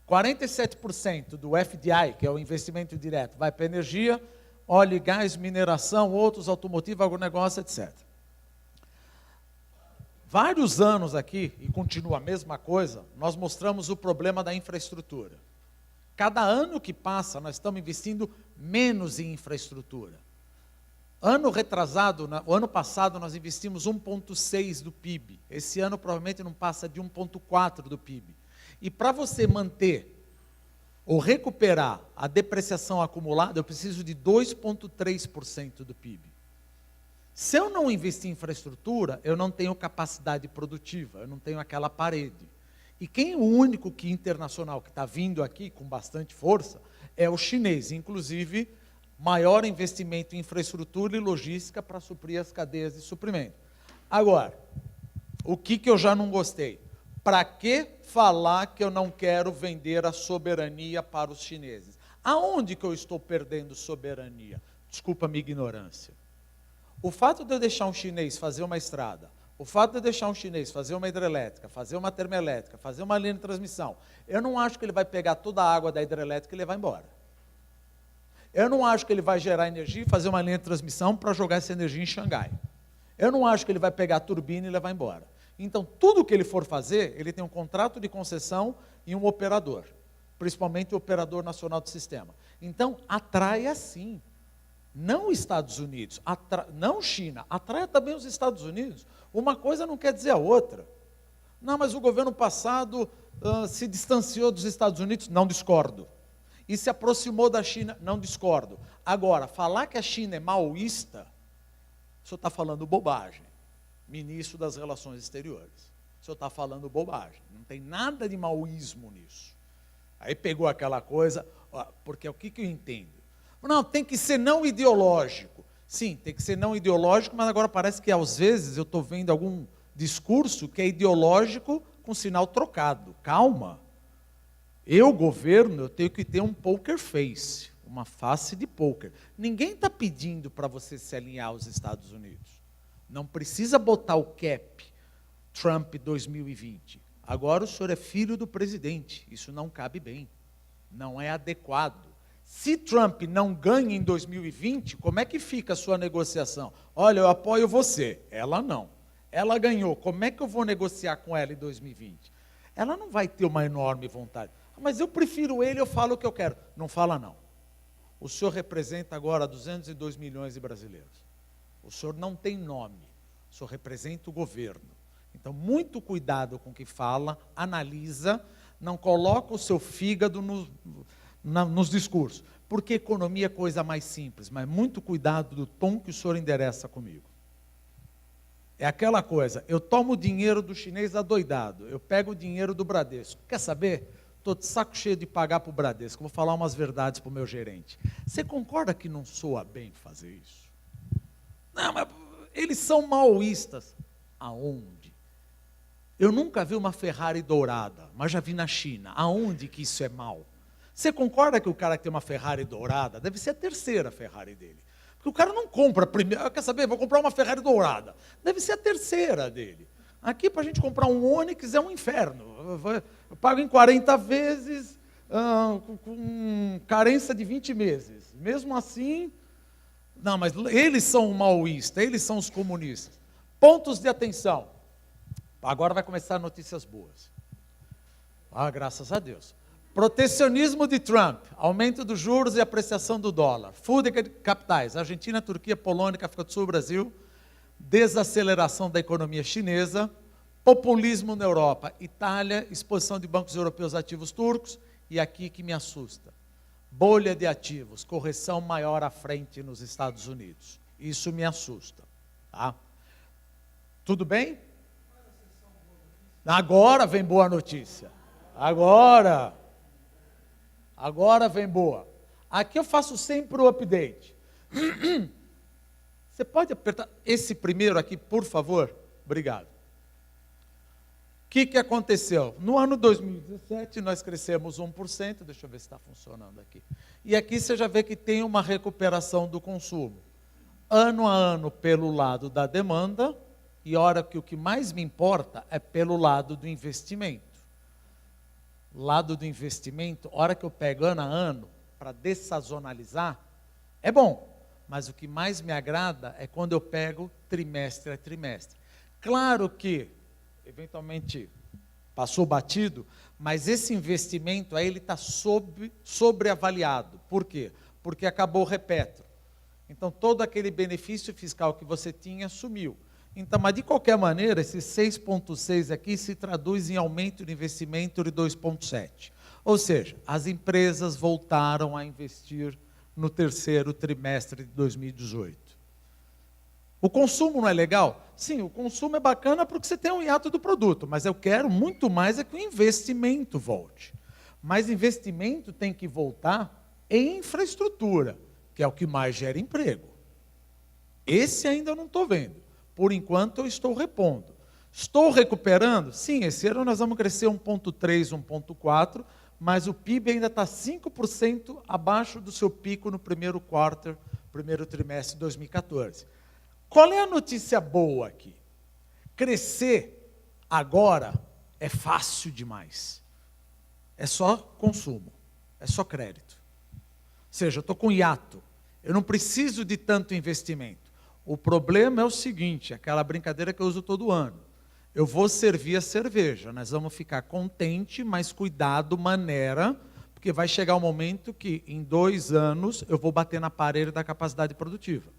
47% do FDI, que é o investimento direto, vai para energia, óleo e gás, mineração, outros, automotivo, agronegócio, etc. Vários anos aqui, e continua a mesma coisa, nós mostramos o problema da infraestrutura. Cada ano que passa, nós estamos investindo menos em infraestrutura. O ano passado, nós investimos 1,6% do PIB. Esse ano, provavelmente, não passa de 1,4% do PIB. E para você manter ou recuperar a depreciação acumulada, eu preciso de 2,3% do PIB. Se eu não investir em infraestrutura, eu não tenho capacidade produtiva, eu não tenho aquela parede. E quem o único internacional que está vindo aqui com bastante força é o chinês, inclusive maior investimento em infraestrutura e logística para suprir as cadeias de suprimento. Agora, o que eu já não gostei? Para que falar que eu não quero vender a soberania para os chineses? Aonde que eu estou perdendo soberania? Desculpa a minha ignorância. O fato de eu deixar um chinês fazer uma estrada, o fato de eu deixar um chinês fazer uma hidrelétrica, fazer uma termoelétrica, fazer uma linha de transmissão, eu não acho que ele vai pegar toda a água da hidrelétrica e levar embora. Eu não acho que ele vai gerar energia e fazer uma linha de transmissão para jogar essa energia em Xangai. Eu não acho que ele vai pegar a turbina e levar embora. Então, tudo que ele for fazer, ele tem um contrato de concessão e um operador, principalmente o operador nacional do sistema. Então, atrai assim, não os Estados Unidos, não China, atrai também os Estados Unidos. Uma coisa não quer dizer a outra. Não, mas o governo passado se distanciou dos Estados Unidos, não discordo. E se aproximou da China, não discordo. Agora, falar que a China é maoísta, o senhor está falando bobagem. Ministro das Relações Exteriores. O senhor está falando bobagem. Não tem nada de maoísmo nisso. Aí pegou aquela coisa, porque o que eu entendo? Não, tem que ser não ideológico. Sim, tem que ser não ideológico, mas agora parece que às vezes eu estou vendo algum discurso que é ideológico com sinal trocado. Calma. Governo, eu tenho que ter um poker face, uma face de poker. Ninguém está pedindo para você se alinhar aos Estados Unidos. Não precisa botar o cap Trump 2020. Agora o senhor é filho do presidente. Isso não cabe bem. Não é adequado. Se Trump não ganha em 2020, como é que fica a sua negociação? Olha, eu apoio você. Ela não. Ela ganhou. Como é que eu vou negociar com ela em 2020? Ela não vai ter uma enorme vontade. Mas eu prefiro ele, eu falo o que eu quero. Não fala não. O senhor representa agora 202 milhões de brasileiros. O senhor não tem nome, o senhor representa o governo. Então, muito cuidado com o que fala, analisa, não coloca o seu fígado nos discursos. Porque economia é coisa mais simples, mas muito cuidado do tom que o senhor endereça comigo. É aquela coisa, eu tomo o dinheiro do chinês adoidado, eu pego o dinheiro do Bradesco. Quer saber? Estou de saco cheio de pagar para o Bradesco, vou falar umas verdades para o meu gerente. Você concorda que não soa bem fazer isso? Não, mas eles são maoístas. Aonde? Eu nunca vi uma Ferrari dourada, mas já vi na China. Aonde que isso é mal? Você concorda que o cara que tem uma Ferrari dourada deve ser a terceira Ferrari dele? Porque o cara não compra a primeira, quer saber, vou comprar uma Ferrari dourada. Deve ser a terceira dele. Aqui, para a gente comprar um Onix, é um inferno. Eu pago em 40 vezes, com carência de 20 meses. Mesmo assim, não, mas eles são o maoísta, eles são os comunistas. Pontos de atenção. Agora vai começar notícias boas. Graças a Deus. Protecionismo de Trump, aumento dos juros e apreciação do dólar. Fuga de capitais, Argentina, Turquia, Polônia, África do Sul, Brasil. Desaceleração da economia chinesa. Populismo na Europa, Itália, exposição de bancos europeus ativos turcos. E aqui que me assusta. Bolha de ativos, correção maior à frente nos Estados Unidos. Isso me assusta. Tá? Tudo bem? Agora vem boa notícia. Agora vem boa. Aqui eu faço sempre o update. Você pode apertar esse primeiro aqui, por favor? Obrigado. O que aconteceu? No ano 2017, nós crescemos 1%. Deixa eu ver se está funcionando aqui. E aqui você já vê que tem uma recuperação do consumo. Ano a ano, pelo lado da demanda, e hora que o que mais me importa é pelo lado do investimento. Lado do investimento, hora que eu pego ano a ano, para dessazonalizar, é bom. Mas o que mais me agrada é quando eu pego trimestre a trimestre. Claro que, eventualmente, passou batido, mas esse investimento aí ele está sobreavaliado. Por quê? Porque acabou o repetro. Então, todo aquele benefício fiscal que você tinha sumiu. Então, mas de qualquer maneira, esse 6,6 aqui se traduz em aumento de investimento de 2,7. Ou seja, as empresas voltaram a investir no terceiro trimestre de 2018. O consumo não é legal? Sim, o consumo é bacana porque você tem um hiato do produto, mas eu quero muito mais é que o investimento volte. Mas investimento tem que voltar em infraestrutura, que é o que mais gera emprego. Esse ainda eu não estou vendo. Por enquanto, eu estou repondo. Estou recuperando? Sim, esse ano nós vamos crescer 1,3, 1,4, mas o PIB ainda está 5% abaixo do seu pico no primeiro trimestre de 2014. Qual é a notícia boa aqui? Crescer agora é fácil demais. É só consumo, é só crédito. Ou seja, eu estou com hiato, eu não preciso de tanto investimento. O problema é o seguinte, aquela brincadeira que eu uso todo ano. Eu vou servir a cerveja, nós vamos ficar contente, mas cuidado, maneira, porque vai chegar um momento que em 2 anos eu vou bater na parede da capacidade produtiva.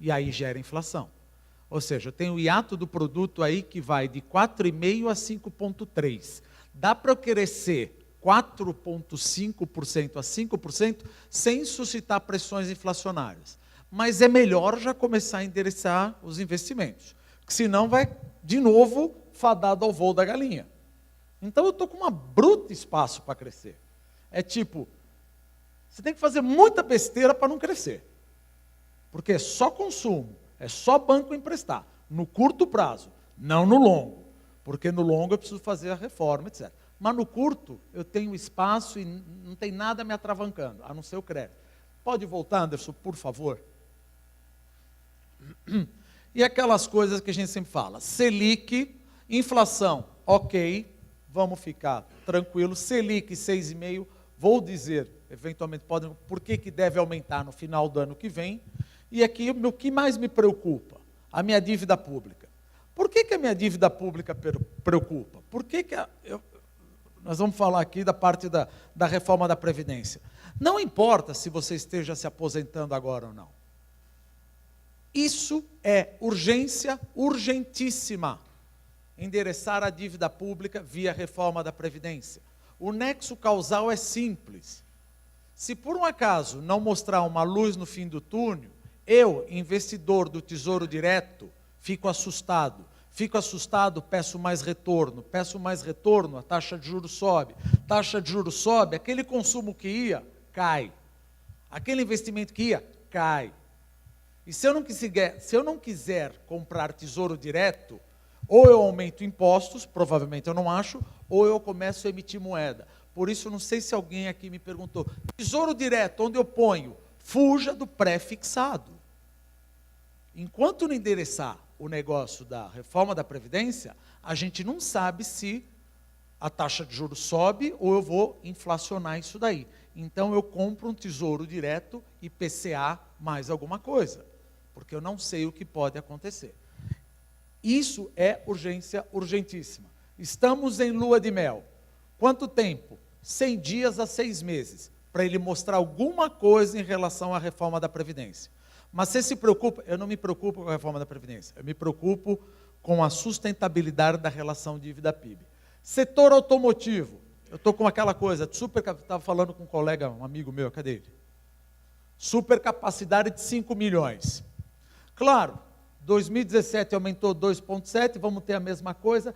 E aí gera inflação. Ou seja, eu tenho o hiato do produto aí que vai de 4,5% a 5,3%. Dá para eu crescer 4,5% a 5% sem suscitar pressões inflacionárias. Mas é melhor já começar a endereçar os investimentos, que senão vai, de novo, fadado ao voo da galinha. Então eu estou com uma bruta espaço para crescer. É tipo, você tem que fazer muita besteira para não crescer. Porque é só consumo, é só banco emprestar, no curto prazo, não no longo. Porque no longo eu preciso fazer a reforma, etc. Mas no curto, eu tenho espaço e não tem nada me atravancando, a não ser o crédito. Pode voltar, Anderson, por favor? E aquelas coisas que a gente sempre fala, Selic, inflação, ok, vamos ficar tranquilos, Selic 6,5%, vou dizer, eventualmente, por que deve aumentar no final do ano que vem, e aqui o que mais me preocupa, a minha dívida pública. Por que a minha dívida pública preocupa? Nós vamos falar aqui da parte da reforma da Previdência. Não importa se você esteja se aposentando agora ou não. Isso é urgência urgentíssima. Endereçar a dívida pública via reforma da Previdência. O nexo causal é simples. Se por um acaso não mostrar uma luz no fim do túnel, eu, investidor do Tesouro Direto, fico assustado. Fico assustado, peço mais retorno. Peço mais retorno, a taxa de juros sobe. Taxa de juros sobe, aquele consumo que ia, cai. Aquele investimento que ia, cai. E se eu não quiser comprar Tesouro Direto, Ou eu aumento impostos, provavelmente eu não acho, ou eu começo a emitir moeda. Por isso, não sei se alguém aqui me perguntou, tesouro direto, onde eu ponho? Fuja do pré-fixado. Enquanto não endereçar o negócio da reforma da Previdência, a gente não sabe se a taxa de juros sobe ou eu vou inflacionar isso daí. Então, eu compro um tesouro direto, IPCA mais alguma coisa, porque eu não sei o que pode acontecer. Isso é urgência urgentíssima. Estamos em lua de mel. Quanto tempo? 100 dias a 6 meses, para ele mostrar alguma coisa em relação à reforma da Previdência. Mas você se preocupa, eu não me preocupo com a reforma da Previdência, eu me preocupo com a sustentabilidade da relação dívida-PIB. Setor automotivo, eu estou com aquela coisa, estava falando com um colega, um amigo meu, cadê ele? Supercapacidade de 5 milhões. Claro, 2017 aumentou 2,7, vamos ter a mesma coisa.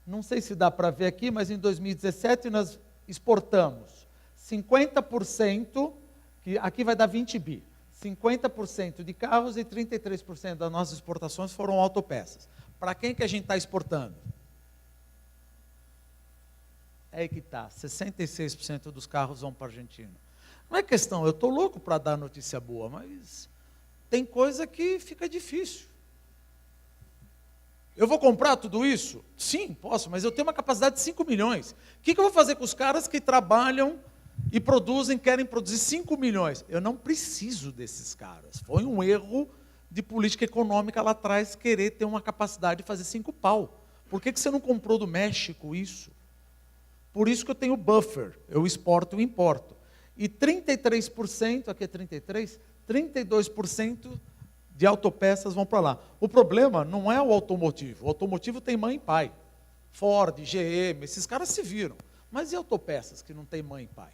Não sei se dá para ver aqui, mas em 2017 nós exportamos 50%, que aqui vai dar 20 bi, 50% de carros e 33% das nossas exportações foram autopeças. Para quem que a gente está exportando? É aí que está, 66% dos carros vão para a Argentina. Não é questão, eu estou louco para dar notícia boa, mas tem coisa que fica difícil. Eu vou comprar tudo isso? Sim, posso, mas eu tenho uma capacidade de 5 milhões. O que eu vou fazer com os caras que trabalham e produzem, querem produzir 5 milhões? Eu não preciso desses caras. Foi um erro de política econômica lá atrás, querer ter uma capacidade de fazer 5 pau. Por que você não comprou do México isso? Por isso que eu tenho buffer, eu exporto e importo. E 33%, aqui é 33%, 32% de autopeças vão para lá. O problema não é o automotivo. O automotivo tem mãe e pai. Ford, GM, esses caras se viram. Mas e autopeças que não tem mãe e pai?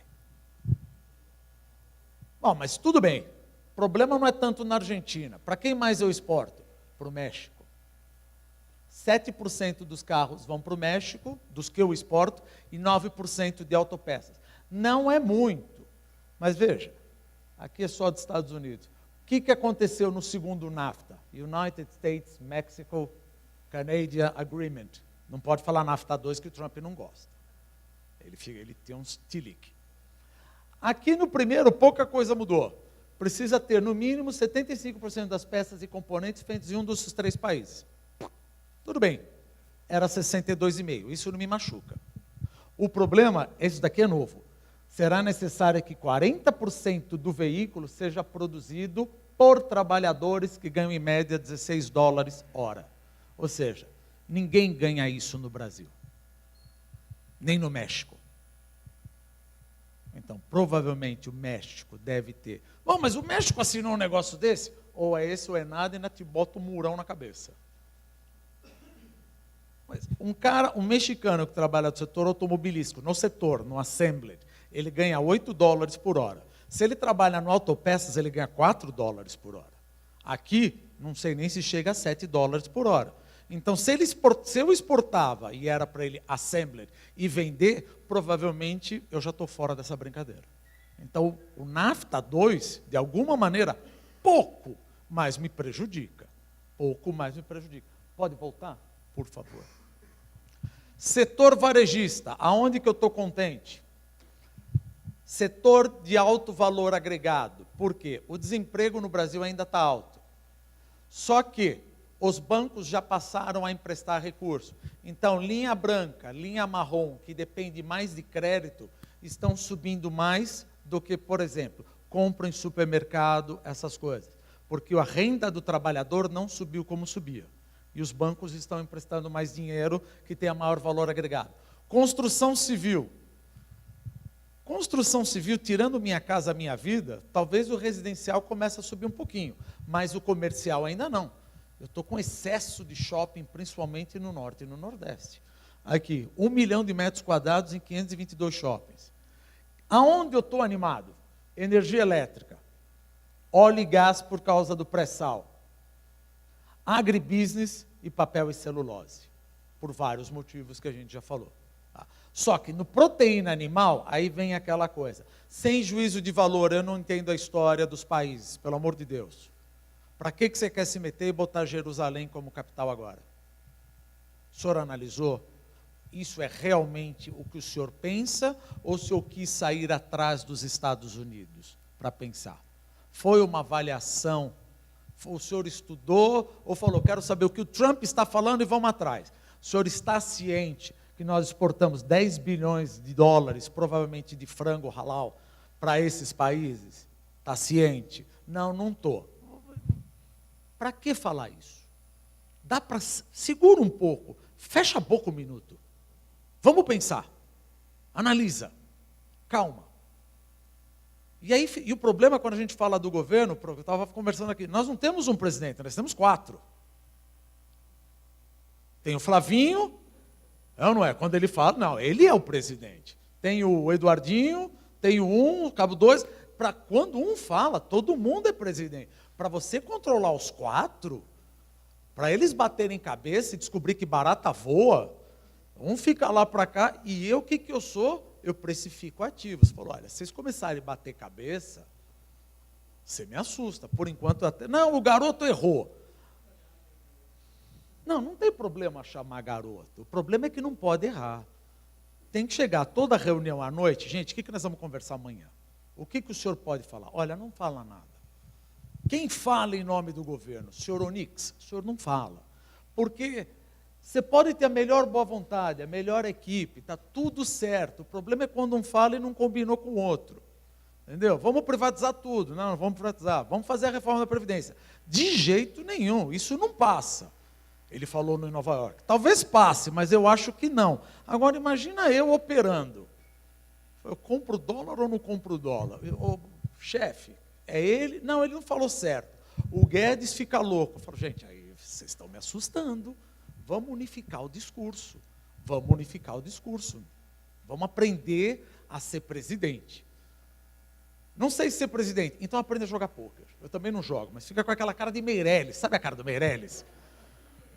Bom, mas tudo bem. O problema não é tanto na Argentina. Para quem mais eu exporto? Para o México. 7% dos carros vão para o México, dos que eu exporto, e 9% de autopeças. Não é muito. Mas veja, aqui é só dos Estados Unidos. O que aconteceu no segundo NAFTA? United States, Mexico, Canadian Agreement. Não pode falar NAFTA 2 que o Trump não gosta. Ele tem uns tilique. Aqui no primeiro, pouca coisa mudou. Precisa ter, no mínimo, 75% das peças e componentes feitos em um desses 3 países. Tudo bem. Era 62,5%. Isso não me machuca. O problema, esse daqui é novo. Será necessário que 40% do veículo seja produzido por trabalhadores que ganham em média 16 dólares hora. Ou seja, ninguém ganha isso no Brasil, nem no México. Então, provavelmente o México deve ter. Bom, mas o México assinou um negócio desse? Ou é esse ou é nada e ainda te bota um murão na cabeça. Mas um mexicano que trabalha no setor automobilístico, no setor, no assembly, ele ganha 8 dólares por hora. Se ele trabalha no autopeças, ele ganha 4 dólares por hora. Aqui, não sei nem se chega a 7 dólares por hora. Então, se eu exportava e era para ele assembler e vender, provavelmente eu já estou fora dessa brincadeira. Então, o NAFTA 2, de alguma maneira, pouco mais me prejudica. Pouco mais me prejudica. Pode voltar, por favor. Setor varejista, aonde que eu estou contente? Setor de alto valor agregado. Por quê? O desemprego no Brasil ainda está alto. Só que os bancos já passaram a emprestar recurso. Então, linha branca, linha marrom, que depende mais de crédito, estão subindo mais do que, por exemplo, compra em supermercado, essas coisas. Porque a renda do trabalhador não subiu como subia. E os bancos estão emprestando mais dinheiro, que tem a maior valor agregado. Construção civil. Construção civil, tirando Minha Casa Minha Vida, talvez o residencial comece a subir um pouquinho, mas o comercial ainda não. Eu estou com excesso de shopping, principalmente no norte e no nordeste. Aqui, 1 milhão de metros quadrados em 522 shoppings. Aonde eu estou animado? Energia elétrica, óleo e gás por causa do pré-sal, agribusiness e papel e celulose, por vários motivos que a gente já falou. Só que no proteína animal, aí vem aquela coisa. Sem juízo de valor, eu não entendo a história dos países, pelo amor de Deus. Para que você quer se meter e botar Jerusalém como capital agora? O senhor analisou? Isso é realmente o que o senhor pensa ou o senhor quis sair atrás dos Estados Unidos para pensar? Foi uma avaliação? O senhor estudou ou falou, quero saber o que o Trump está falando e vamos atrás? O senhor está ciente que nós exportamos 10 bilhões de dólares, provavelmente de frango halal, para esses países? Está ciente? Não, não estou. Para que falar isso? Dá para... Segura um pouco, fecha a boca um minuto. Vamos pensar, analisa, calma. E o problema quando a gente fala do governo, eu estava conversando aqui, nós não temos um presidente, nós temos 4. Tem o Flavinho, não é? Quando ele fala, não, ele é o presidente. Tem o Eduardinho, tem o cabo 2, para quando um fala, todo mundo é presidente. Para você controlar os 4, para eles baterem cabeça e descobrir que barata voa, um fica lá para cá, e eu, o que eu sou? Eu precifico ativos. Falou, olha, se vocês começarem a bater cabeça, você me assusta. Por enquanto, até... Não, o garoto errou. Não tem problema chamar garoto. O problema é que não pode errar. Tem que chegar toda reunião à noite. Gente, o que nós vamos conversar amanhã? O que o senhor pode falar? Olha, não fala nada. Quem fala em nome do governo? O senhor Onix? O senhor não fala. Porque... Você pode ter a melhor boa vontade, a melhor equipe, está tudo certo. O problema é quando um fala e não combinou com o outro. Entendeu? Vamos privatizar tudo. Não vamos privatizar. Vamos fazer a reforma da Previdência. De jeito nenhum, isso não passa. Ele falou no Nova York. Talvez passe, mas eu acho que não. Agora, imagina eu operando. Eu compro dólar ou não compro dólar? Chefe, é ele? Não, ele não falou certo. O Guedes fica louco. Eu falo, gente, aí vocês estão me assustando. Vamos unificar o discurso. Vamos unificar o discurso. Vamos aprender a ser presidente. Não sei ser presidente, então aprenda a jogar pôquer. Eu também não jogo, mas fica com aquela cara de Meirelles. Sabe a cara do Meirelles?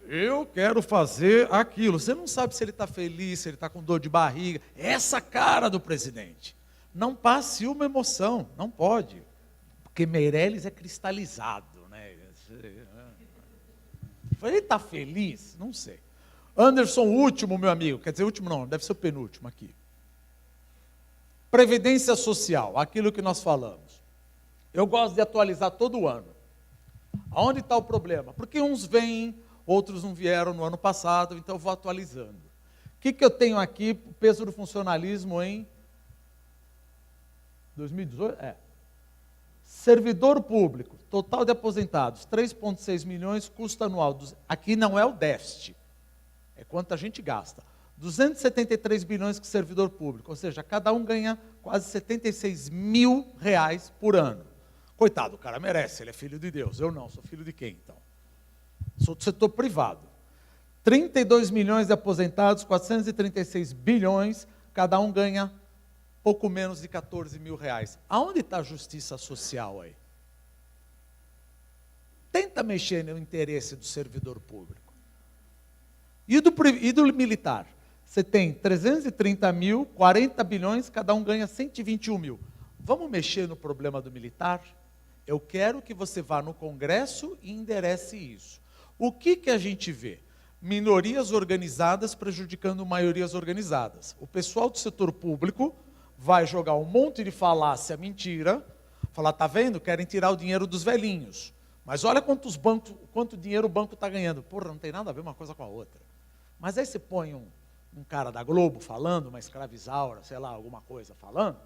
Eu quero fazer aquilo. Você não sabe se ele está feliz, se ele está com dor de barriga. Essa cara do presidente. Não passe uma emoção, não pode. Porque Meirelles é cristalizado, né? Ele está feliz? Não sei. Anderson, último, meu amigo. Quer dizer, último não, deve ser o penúltimo aqui. Previdência Social, aquilo que nós falamos. Eu gosto de atualizar todo ano. Aonde está o problema? Porque uns vêm, outros não vieram no ano passado, então eu vou atualizando. O que eu tenho aqui, o peso do funcionalismo em 2018? Servidor público, total de aposentados, 3,6 milhões, custo anual. Aqui não é o déficit, é quanto a gente gasta. 273 bilhões com servidor público, ou seja, cada um ganha quase 76 mil reais por ano. Coitado, o cara merece, ele é filho de Deus. Eu não, sou filho de quem então? Sou do setor privado. 32 milhões de aposentados, 436 bilhões, cada um ganha pouco menos de 14 mil reais. Aonde está a justiça social aí? Tenta mexer no interesse do servidor público. E do militar? Você tem 330 mil, 40 bilhões, cada um ganha 121 mil. Vamos mexer no problema do militar? Eu quero que você vá no Congresso e enderece isso. O que a gente vê? Minorias organizadas prejudicando maiorias organizadas. O pessoal do setor público vai jogar um monte de falácia, mentira, falar, tá vendo? Querem tirar o dinheiro dos velhinhos. Mas olha quanto dinheiro o banco está ganhando. Porra, não tem nada a ver uma coisa com a outra. Mas aí você põe um cara da Globo falando, uma escravizaura, sei lá, alguma coisa falando,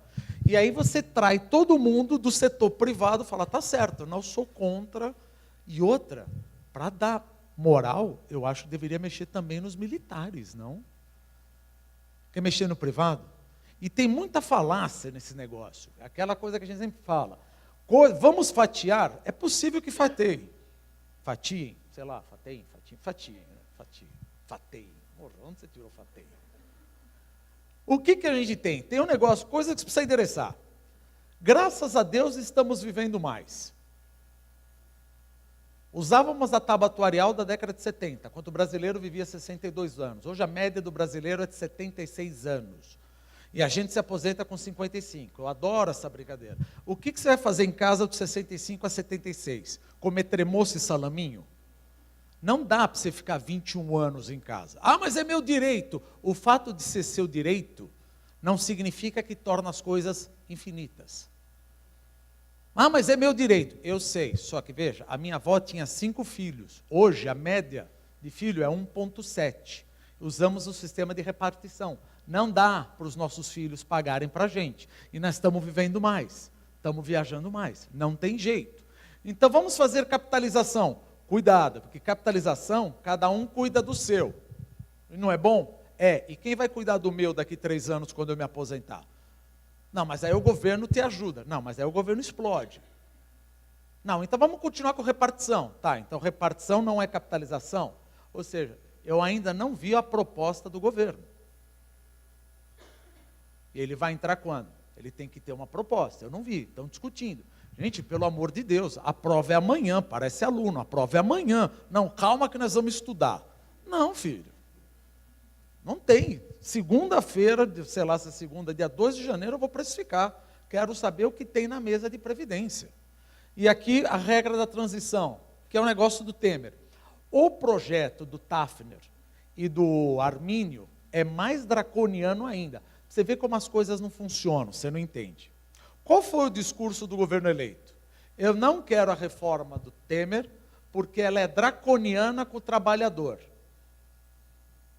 e aí você trai todo mundo do setor privado, fala, tá certo, não sou contra. E outra, para dar moral, eu acho que deveria mexer também nos militares, não? Quer mexer no privado? E tem muita falácia nesse negócio. É aquela coisa que a gente sempre fala. Vamos fatiar? É possível que fateiem. Fatiem, sei lá, fatiem. Onde você tirou fateiem? O que a gente tem? Tem um negócio, coisa que você precisa endereçar. Graças a Deus estamos vivendo mais. Usávamos a tábua atuarial da década de 70, quando o brasileiro vivia 62 anos. Hoje a média do brasileiro é de 76 anos. E a gente se aposenta com 55. Eu adoro essa brincadeira. O que você vai fazer em casa de 65 a 76? Comer tremoço e salaminho? Não dá para você ficar 21 anos em casa. Ah, mas é meu direito. O fato de ser seu direito não significa que torna as coisas infinitas. Ah, mas é meu direito. Eu sei, só que veja, a minha avó tinha 5 filhos. Hoje, a média de filho é 1,7. Usamos o sistema de repartição. Não dá para os nossos filhos pagarem para a gente. E nós estamos vivendo mais, estamos viajando mais. Não tem jeito. Então vamos fazer capitalização. Cuidado, porque capitalização, cada um cuida do seu. Não é bom? É. E quem vai cuidar do meu daqui 3 anos quando eu me aposentar? Não, mas aí o governo te ajuda. Não, mas aí o governo explode. Não, então vamos continuar com repartição. Tá, então repartição não é capitalização. Ou seja, eu ainda não vi a proposta do governo. E ele vai entrar quando? Ele tem que ter uma proposta. Eu não vi, estão discutindo. Gente, pelo amor de Deus, a prova é amanhã, parece aluno, a prova é amanhã. Não, calma que nós vamos estudar. Não, filho. Não tem. Segunda-feira, sei lá se é segunda, dia 2 de janeiro, eu vou precificar. Quero saber o que tem na mesa de previdência. E aqui a regra da transição, que é um negócio do Temer. O projeto do Tafner e do Armínio é mais draconiano ainda. Você vê como as coisas não funcionam, você não entende. Qual foi o discurso do governo eleito? Eu não quero a reforma do Temer, porque ela é draconiana com o trabalhador.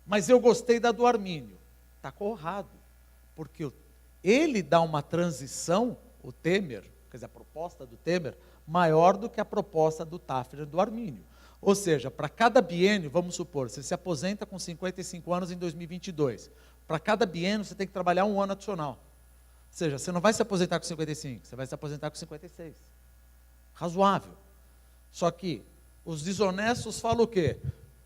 Mas eu gostei da do Armínio. Está errado, porque ele dá uma transição, o Temer, quer dizer, a proposta do Temer, maior do que a proposta do Tafner e do Armínio. Ou seja, para cada biênio, vamos supor, você se aposenta com 55 anos em 2022. Para cada biênio, você tem que trabalhar 1 ano adicional. Ou seja, você não vai se aposentar com 55, você vai se aposentar com 56. Razoável. Só que os desonestos falam o quê?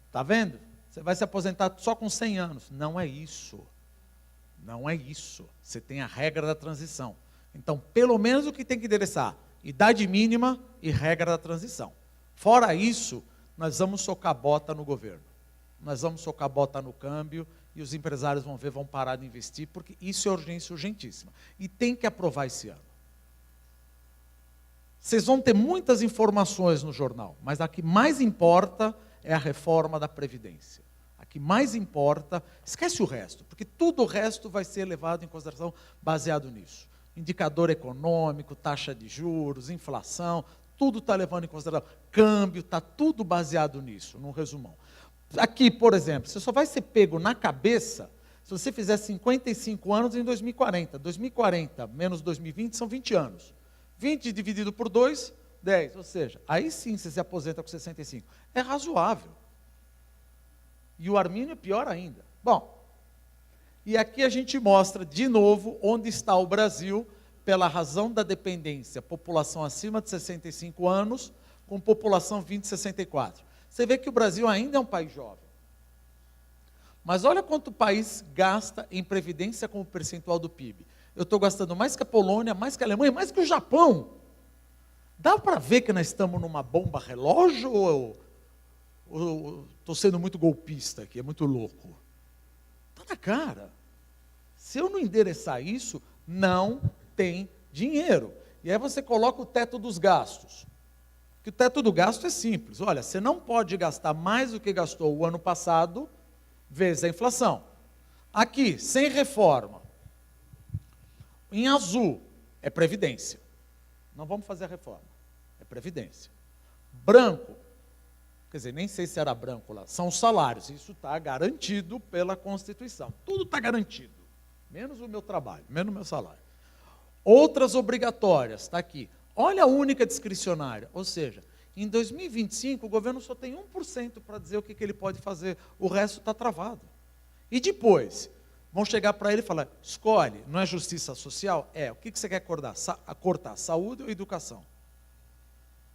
Está vendo? Você vai se aposentar só com 100 anos. Não é isso. Não é isso. Você tem a regra da transição. Então, pelo menos o que tem que endereçar? Idade mínima e regra da transição. Fora isso, nós vamos socar bota no governo. Nós vamos socar bota no câmbio e os empresários vão ver, vão parar de investir, porque isso é urgência urgentíssima. E tem que aprovar esse ano. Vocês vão ter muitas informações no jornal, mas a que mais importa é a reforma da Previdência. A que mais importa, esquece o resto, porque tudo o resto vai ser levado em consideração baseado nisso. Indicador econômico, taxa de juros, inflação, tudo está levando em consideração. Câmbio, está tudo baseado nisso, num resumão. Aqui, por exemplo, você só vai ser pego na cabeça se você fizer 55 anos em 2040. 2040 menos 2020 são 20 anos. 20 dividido por 2, 10. Ou seja, aí sim você se aposenta com 65. É razoável. E o Armínio é pior ainda. Bom, e aqui a gente mostra de novo onde está o Brasil pela razão da dependência. População acima de 65 anos com população 20-64. Você vê que o Brasil ainda é um país jovem. Mas olha quanto o país gasta em previdência como percentual do PIB. Eu estou gastando mais que a Polônia, mais que a Alemanha, mais que o Japão. Dá para ver que nós estamos numa bomba relógio ou estou sendo muito golpista aqui, é muito louco? Está na cara. Se eu não endereçar isso, não tem dinheiro. E aí você coloca o teto dos gastos. Que o teto do gasto é simples. Olha, você não pode gastar mais do que gastou o ano passado, vezes a inflação. Aqui, sem reforma. Em azul, é previdência. Não vamos fazer a reforma. É previdência. Branco, quer dizer, nem sei se era branco lá, são os salários. Isso está garantido pela Constituição. Tudo está garantido. Menos o meu trabalho, menos o meu salário. Outras obrigatórias, está aqui. Olha a única discricionária, ou seja, em 2025 o governo só tem 1% para dizer o que ele pode fazer, o resto está travado. E depois, vão chegar para ele e falar, escolhe, não é justiça social? É, o que você quer cortar? Saúde ou educação?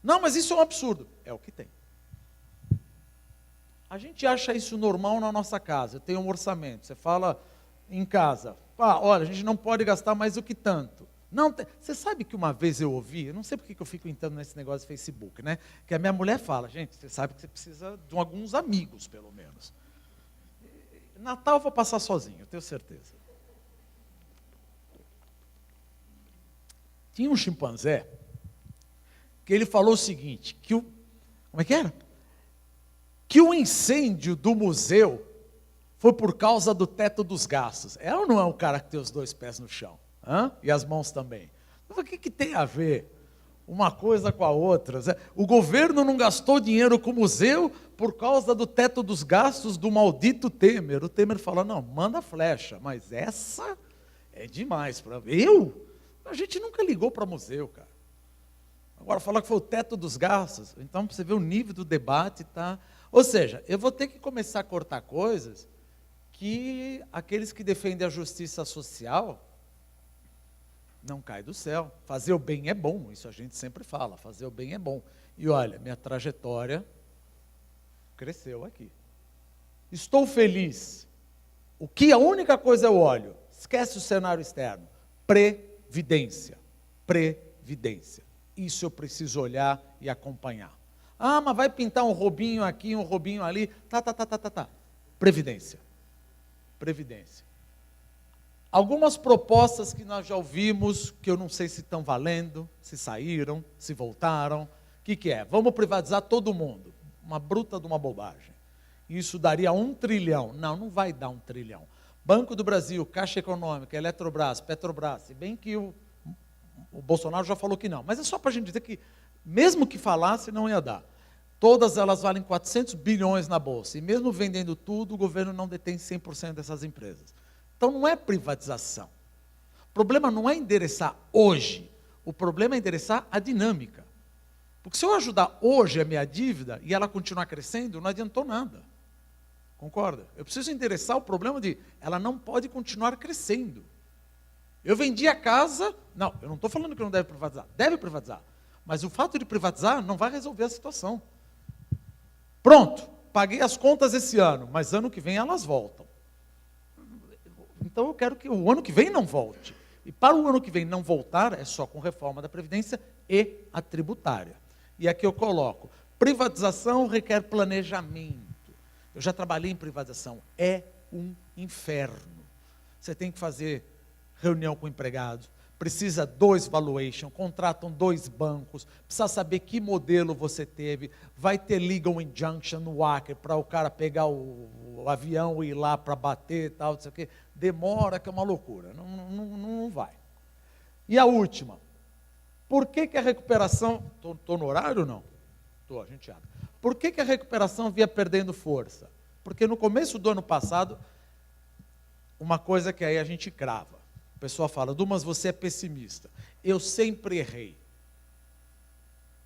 Não, mas isso é um absurdo. É o que tem. A gente acha isso normal na nossa casa, tem um orçamento, você fala em casa, olha, a gente não pode gastar mais do que tanto. Não, você sabe que uma vez eu ouvi, eu não sei porque que eu fico entrando nesse negócio de Facebook, né? Que a minha mulher fala, gente, você sabe que você precisa de alguns amigos, pelo menos. Natal eu vou passar sozinho, eu tenho certeza. Tinha um chimpanzé que ele falou o seguinte, como é que era? que o incêndio do museu foi por causa do teto dos gastos. É ou não é um cara que tem os 2 pés no chão? Hã? E as mãos também. O que tem a ver uma coisa com a outra? O governo não gastou dinheiro com o museu por causa do teto dos gastos do maldito Temer. O Temer fala, não, manda flecha, mas essa é demais para eu? A gente nunca ligou para museu, cara. Agora, falar que foi o teto dos gastos, então você vê o nível do debate, tá? Ou seja, eu vou ter que começar a cortar coisas que aqueles que defendem a justiça social não cai do céu. Fazer o bem é bom, isso a gente sempre fala, fazer o bem é bom. E olha, minha trajetória cresceu aqui. Estou feliz. A única coisa eu olho, esquece o cenário externo, previdência, previdência. Isso eu preciso olhar e acompanhar. Ah, mas vai pintar um robinho aqui, um robinho ali, tá. Previdência. Previdência. Algumas propostas que nós já ouvimos, que eu não sei se estão valendo, se saíram, se voltaram. O que é? Vamos privatizar todo mundo. Uma bruta de uma bobagem. Isso daria 1 trilhão. Não vai dar 1 trilhão. Banco do Brasil, Caixa Econômica, Eletrobras, Petrobras, se bem que o Bolsonaro já falou que não. Mas é só para a gente dizer que, mesmo que falasse, não ia dar. Todas elas valem 400 bilhões na Bolsa. E mesmo vendendo tudo, o governo não detém 100% dessas empresas. Então não é privatização. O problema não é endereçar hoje. O problema é endereçar a dinâmica. Porque se eu ajudar hoje a minha dívida e ela continuar crescendo, não adiantou nada. Concorda? Eu preciso endereçar o problema de ela não pode continuar crescendo. Eu vendi a casa, não, eu não estou falando que não deve privatizar, mas o fato de privatizar não vai resolver a situação. Pronto, paguei as contas esse ano, mas ano que vem elas voltam. Então eu quero que o ano que vem não volte. E para o ano que vem não voltar, é só com reforma da Previdência e a tributária. E aqui eu coloco, privatização requer planejamento. Eu já trabalhei em privatização, é um inferno. Você tem que fazer reunião com o empregado, precisa 2 valuation, contratam 2 bancos, precisa saber que modelo você teve, vai ter legal injunction no Acre para o cara pegar o avião e ir lá para bater e tal, não sei o quê. Demora, que é uma loucura, não vai. E a última, por que a recuperação, estou no horário ou não? Estou, a gente abre. Por que a recuperação vinha perdendo força? Porque no começo do ano passado, uma coisa que aí a gente crava, o pessoal fala, Dumas, você é pessimista. Eu sempre errei.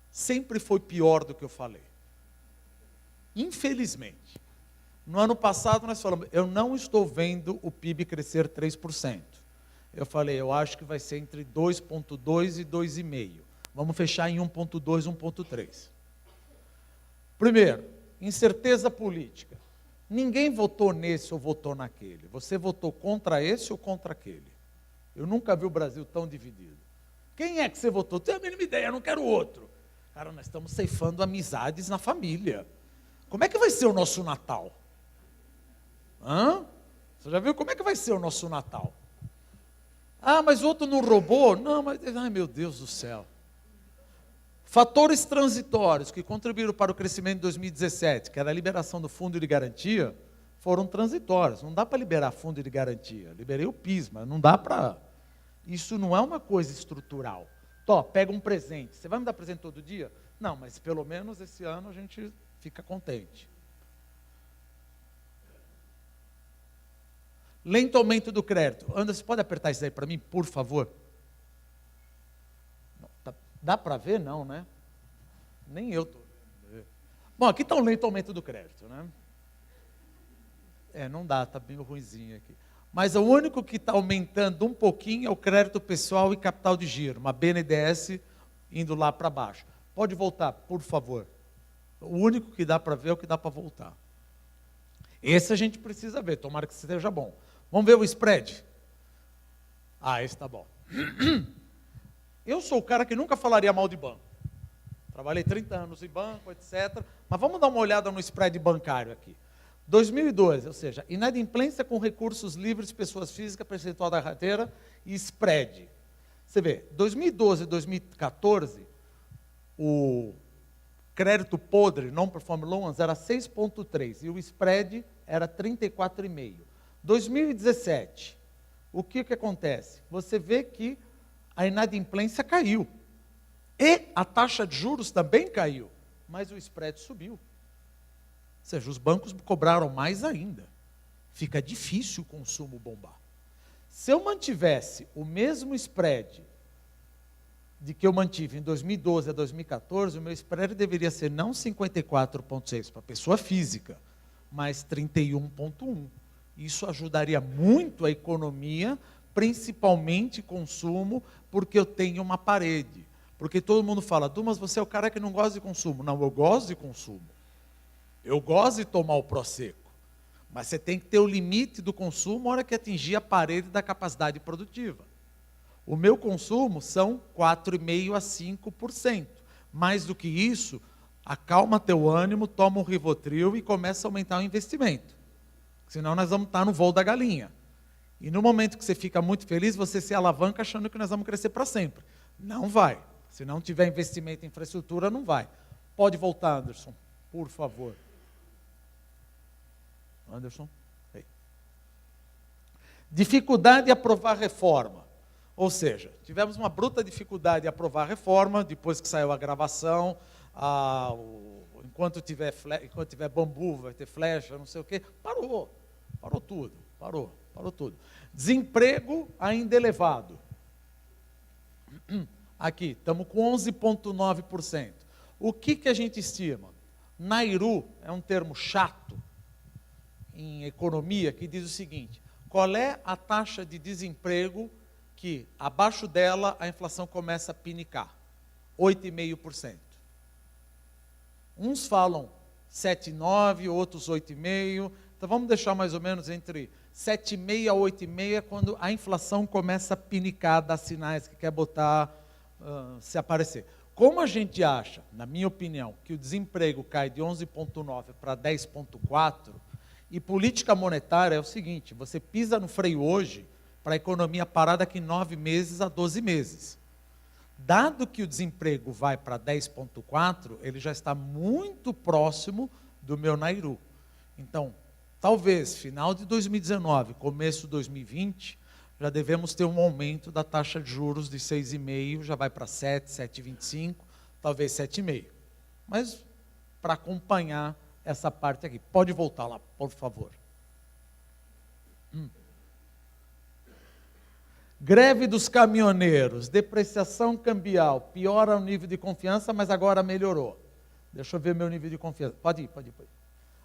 Sempre foi pior do que eu falei. Infelizmente. No ano passado nós falamos, eu não estou vendo o PIB crescer 3%. Eu falei, eu acho que vai ser entre 2,2 e 2,5. Vamos fechar em 1,2, 1,3. Primeiro, incerteza política. Ninguém votou nesse ou votou naquele. Você votou contra esse ou contra aquele. Eu nunca vi o Brasil tão dividido. Quem é que você votou? Tenho a mínima ideia, eu não quero outro. Cara, nós estamos ceifando amizades na família. Como é que vai ser o nosso Natal? Hã? Você já viu como é que vai ser o nosso Natal? Ah, mas o outro não roubou? Não, mas, ai meu Deus do céu. Fatores transitórios que contribuíram para o crescimento de 2017, que era a liberação do fundo de garantia, foram transitórios. Não dá para liberar fundo de garantia. Liberei o PIS, mas não dá para... Isso não é uma coisa estrutural. Tó, pega um presente. Você vai me dar presente todo dia? Não, mas pelo menos esse ano a gente fica contente. Lento aumento do crédito. Anderson, você pode apertar isso aí para mim, por favor? Dá para ver? Não, né? Nem eu estou. Bom, aqui está um lento aumento do crédito, né? Não dá, está bem ruimzinho aqui. Mas o único que está aumentando um pouquinho é o crédito pessoal e capital de giro, uma BNDES indo lá para baixo. Pode voltar, por favor. O único que dá para ver é o que dá para voltar. Esse a gente precisa ver, tomara que esteja bom. Vamos ver o spread? Ah, esse está bom. Eu sou o cara que nunca falaria mal de banco. Trabalhei 30 anos em banco, etc. Mas vamos dar uma olhada no spread bancário aqui. 2012, ou seja, inadimplência com recursos livres, pessoas físicas, percentual da carteira e spread. Você vê, 2012 e 2014, crédito podre, non-performing loans, era 6,3 e o spread era 34,5. 2017, o que acontece? Você vê que a inadimplência caiu. E a taxa de juros também caiu, mas o spread subiu. Ou seja, os bancos cobraram mais ainda. Fica difícil o consumo bombar. Se eu mantivesse o mesmo spread de que eu mantive em 2012 a 2014, o meu spread deveria ser não 54,6 para pessoa física, mas 31,1. Isso ajudaria muito a economia, principalmente consumo, porque eu tenho uma parede. Porque todo mundo fala, Dumas, você é o cara que não gosta de consumo. Não, eu gosto de consumo. Eu gosto de tomar o Prosecco. Mas você tem que ter o limite do consumo na hora que atingir a parede da capacidade produtiva. O meu consumo são 4,5% a 5%. Mais do que isso, acalma teu ânimo, toma um Rivotril e começa a aumentar o investimento. Senão nós vamos estar no voo da galinha. E no momento que você fica muito feliz, você se alavanca achando que nós vamos crescer para sempre. Não vai. Se não tiver investimento em infraestrutura, não vai. Pode voltar, Anderson, por favor. Anderson? Aí. Dificuldade em aprovar reforma. Ou seja, tivemos uma bruta dificuldade em aprovar a reforma, depois que saiu a gravação, enquanto tiver bambu, vai ter flecha, não sei o quê, parou tudo. Desemprego ainda elevado. Aqui, estamos com 11,9%. O que a gente estima? Nairu é um termo chato em economia que diz o seguinte: qual é a taxa de desemprego que abaixo dela a inflação começa a pinicar? 8,5%. Uns falam 7,9%, outros 8,5%. Então vamos deixar mais ou menos entre 7,5% a 8,5% quando a inflação começa a pinicar, dar sinais que quer botar, se aparecer. Como a gente acha, na minha opinião, que o desemprego cai de 11,9% para 10,4%, e política monetária é o seguinte, você pisa no freio hoje para a economia parar daqui 9 meses a 12 meses. Dado que o desemprego vai para 10,4%, ele já está muito próximo do meu Nairu. Então, talvez, final de 2019, começo de 2020, já devemos ter um aumento da taxa de juros de 6,5%, já vai para 7, 7,25%, talvez 7,5%. Mas, para acompanhar essa parte aqui. Pode voltar lá, por favor. Greve dos caminhoneiros, depreciação cambial, piora o nível de confiança, mas agora melhorou. Deixa eu ver meu nível de confiança. Pode ir.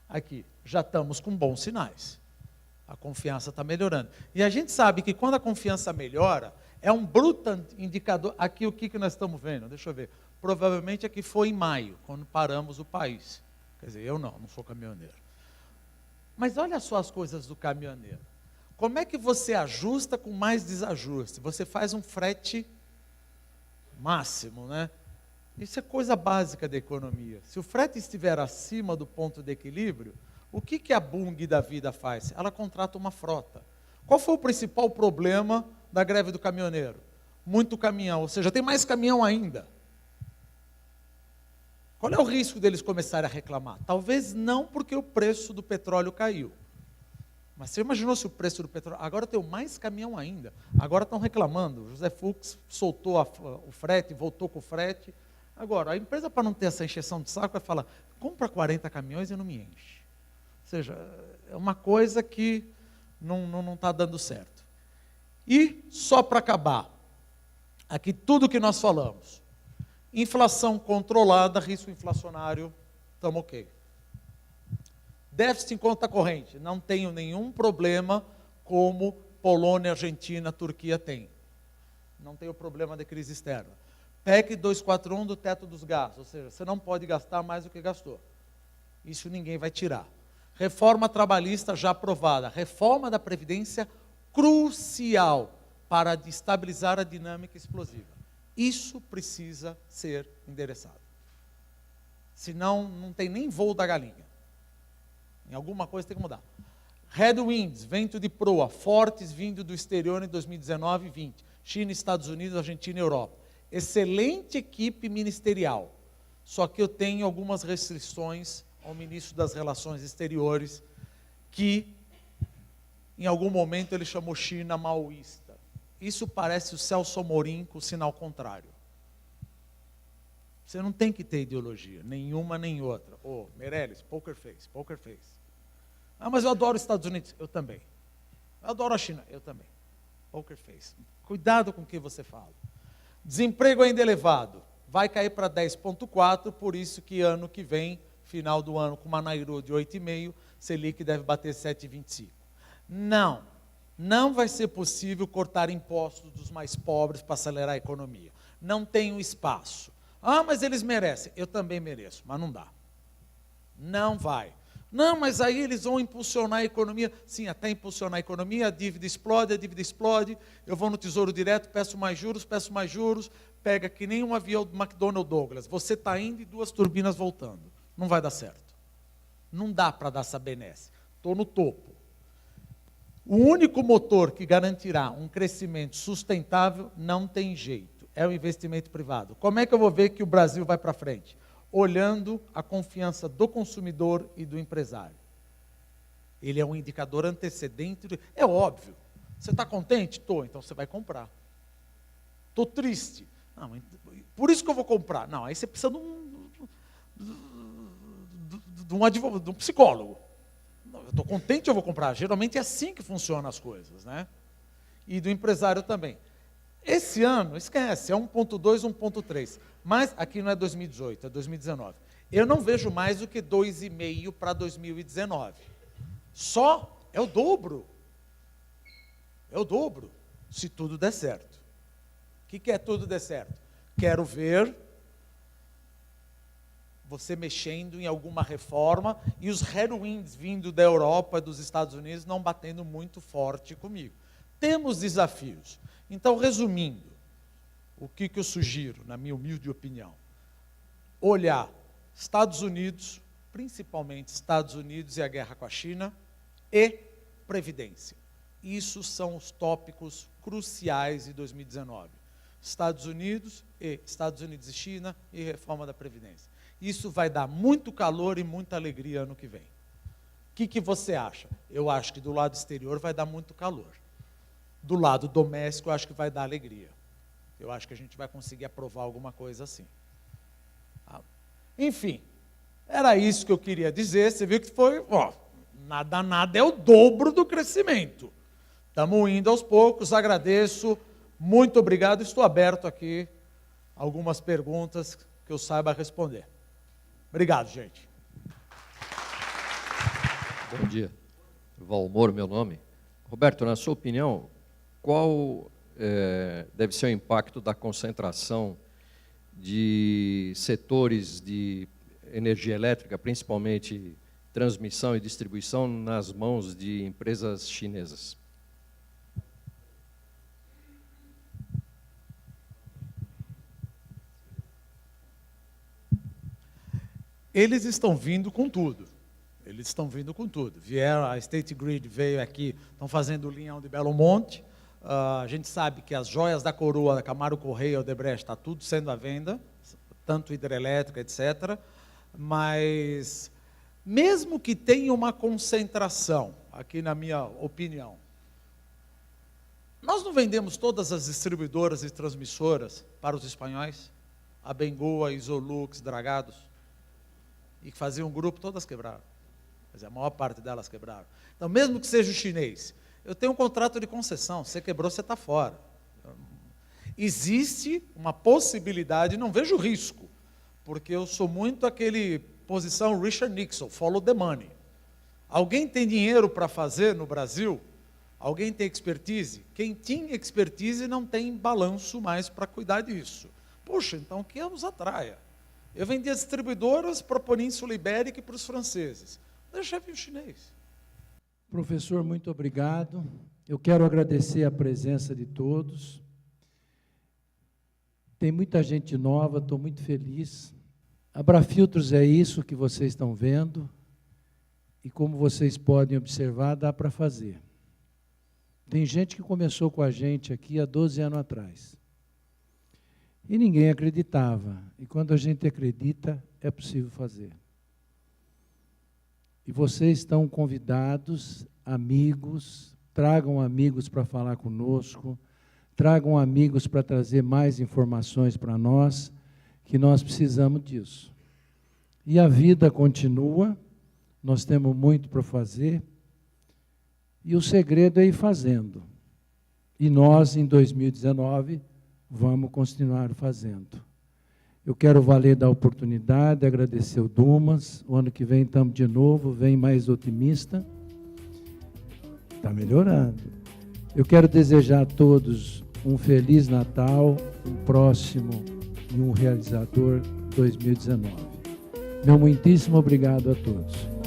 Aqui, já estamos com bons sinais. A confiança está melhorando. E a gente sabe que quando a confiança melhora, é um bruto indicador. Aqui o que nós estamos vendo? Deixa eu ver. Provavelmente aqui foi em maio, quando paramos o país. Quer dizer, eu não sou caminhoneiro. Mas olha só as coisas do caminhoneiro. Como é que você ajusta com mais desajuste? Você faz um frete máximo, né? Isso é coisa básica da economia. Se o frete estiver acima do ponto de equilíbrio, o que a Bung da vida faz? Ela contrata uma frota. Qual foi o principal problema da greve do caminhoneiro? Muito caminhão, ou seja, tem mais caminhão ainda. Qual é o risco deles começarem a reclamar? Talvez não porque o preço do petróleo caiu. Mas você imaginou se o preço do petróleo... Agora tem mais caminhão ainda. Agora estão reclamando. O José Fux soltou o frete, voltou com o frete. Agora, a empresa, para não ter essa encheção de saco, vai falar, compra 40 caminhões e não me enche. Ou seja, é uma coisa que não está dando certo. E, só para acabar, aqui tudo que nós falamos. Inflação controlada, risco inflacionário, estamos ok. Déficit em conta corrente, não tenho nenhum problema como Polônia, Argentina, Turquia tem. Não tenho problema de crise externa. PEC 241 do teto dos gastos, ou seja, você não pode gastar mais do que gastou. Isso ninguém vai tirar. Reforma trabalhista já aprovada. Reforma da Previdência crucial para estabilizar a dinâmica explosiva. Isso precisa ser endereçado. Senão, não tem nem voo da galinha. Em alguma coisa tem que mudar. Headwinds, vento de proa, fortes vindo do exterior em 2019 e 2020. China, Estados Unidos, Argentina e Europa. Excelente equipe ministerial. Só que eu tenho algumas restrições ao ministro das Relações Exteriores, que em algum momento ele chamou China maoísta. Isso parece o Celso Amorim com o sinal contrário. Você não tem que ter ideologia, nenhuma nem outra. Meirelles, poker face, poker face. Ah, mas eu adoro os Estados Unidos. Eu também. Eu adoro a China. Eu também. Poker face. Cuidado com o que você fala. Desemprego ainda elevado. Vai cair para 10,4, por isso que ano que vem, final do ano, com uma Nairobi de 8,5, Selic deve bater 7,25. Não vai ser possível cortar impostos dos mais pobres para acelerar a economia. Não tem espaço. Ah, mas eles merecem. Eu também mereço, mas não dá. Não vai. Não, mas aí eles vão impulsionar a economia. Sim, até impulsionar a economia, a dívida explode, eu vou no Tesouro Direto, peço mais juros, pega que nem um avião do McDonnell Douglas. Você está indo e 2 turbinas voltando. Não vai dar certo. Não dá para dar essa benesse. Estou no topo. O único motor que garantirá um crescimento sustentável não tem jeito. É o investimento privado. Como é que eu vou ver que o Brasil vai para frente? Olhando a confiança do consumidor e do empresário. Ele é um indicador antecedente. É óbvio. Você está contente? Estou, então você vai comprar. Estou triste. Não, por isso que eu vou comprar. Não, aí você precisa de um psicólogo. Não, eu estou contente, eu vou comprar. Geralmente é assim que funcionam as coisas, né? E do empresário também. Esse ano, esquece, é 1,2, 1,3. Mas aqui não é 2018, é 2019. Eu não vejo mais do que 2,5 para 2019. Só é o dobro. É o dobro, se tudo der certo. O que é tudo der certo? Quero ver você mexendo em alguma reforma e os headwinds vindo da Europa e dos Estados Unidos não batendo muito forte comigo. Temos desafios. Então, resumindo, o que eu sugiro, na minha humilde opinião? Olhar Estados Unidos, principalmente Estados Unidos e a guerra com a China, e Previdência. Isso são os tópicos cruciais de 2019. Estados Unidos e China e reforma da Previdência. Isso vai dar muito calor e muita alegria ano que vem. O que você acha? Eu acho que do lado exterior vai dar muito calor. Do lado doméstico, eu acho que vai dar alegria. Eu acho que a gente vai conseguir aprovar alguma coisa assim. Enfim, era isso que eu queria dizer. Você viu que foi, nada é o dobro do crescimento. Estamos indo aos poucos, agradeço, muito obrigado. Estou aberto aqui a algumas perguntas que eu saiba responder. Obrigado, gente.
Bom dia. Valmor, meu nome. Roberto, na sua opinião, qual deve ser o impacto da concentração de setores de energia elétrica, principalmente transmissão e distribuição, nas mãos de empresas chinesas?
Eles estão vindo com tudo. Vieram, a State Grid veio aqui, estão fazendo o linhão de Belo Monte. A gente sabe que as joias da coroa, da Camargo Correia, Odebrecht, está tudo sendo à venda, tanto hidrelétrica, etc. Mas, mesmo que tenha uma concentração, aqui na minha opinião, nós não vendemos todas as distribuidoras e transmissoras para os espanhóis? A Bengoa, Isolux, Dragados, e que faziam um grupo, todas quebraram. Mas a maior parte delas quebraram. Então, mesmo que seja o chinês, eu tenho um contrato de concessão, você quebrou, você está fora. Existe uma possibilidade, não vejo risco, porque eu sou muito aquele posição Richard Nixon, follow the money. Alguém tem dinheiro para fazer no Brasil? Alguém tem expertise? Quem tinha expertise não tem balanço mais para cuidar disso. Puxa, então que nos atraia. Eu vendia distribuidoras para a Península Ibérica e para os franceses. Deixa vir o chinês.
Professor, muito obrigado. Eu quero agradecer a presença de todos. Tem muita gente nova, estou muito feliz. Abrafiltros é isso que vocês estão vendo. E como vocês podem observar, dá para fazer. Tem gente que começou com a gente aqui há 12 anos atrás. E ninguém acreditava. E quando a gente acredita, é possível fazer. E vocês estão convidados, amigos, tragam amigos para falar conosco, tragam amigos para trazer mais informações para nós, que nós precisamos disso. E a vida continua, nós temos muito para fazer, e o segredo é ir fazendo. E nós, em 2019, vamos continuar fazendo. Eu quero valer da oportunidade, agradecer o Dumas. O ano que vem estamos de novo, vem mais otimista. Está melhorando. Eu quero desejar a todos um Feliz Natal, um próximo e um realizador 2019. Meu muitíssimo obrigado a todos.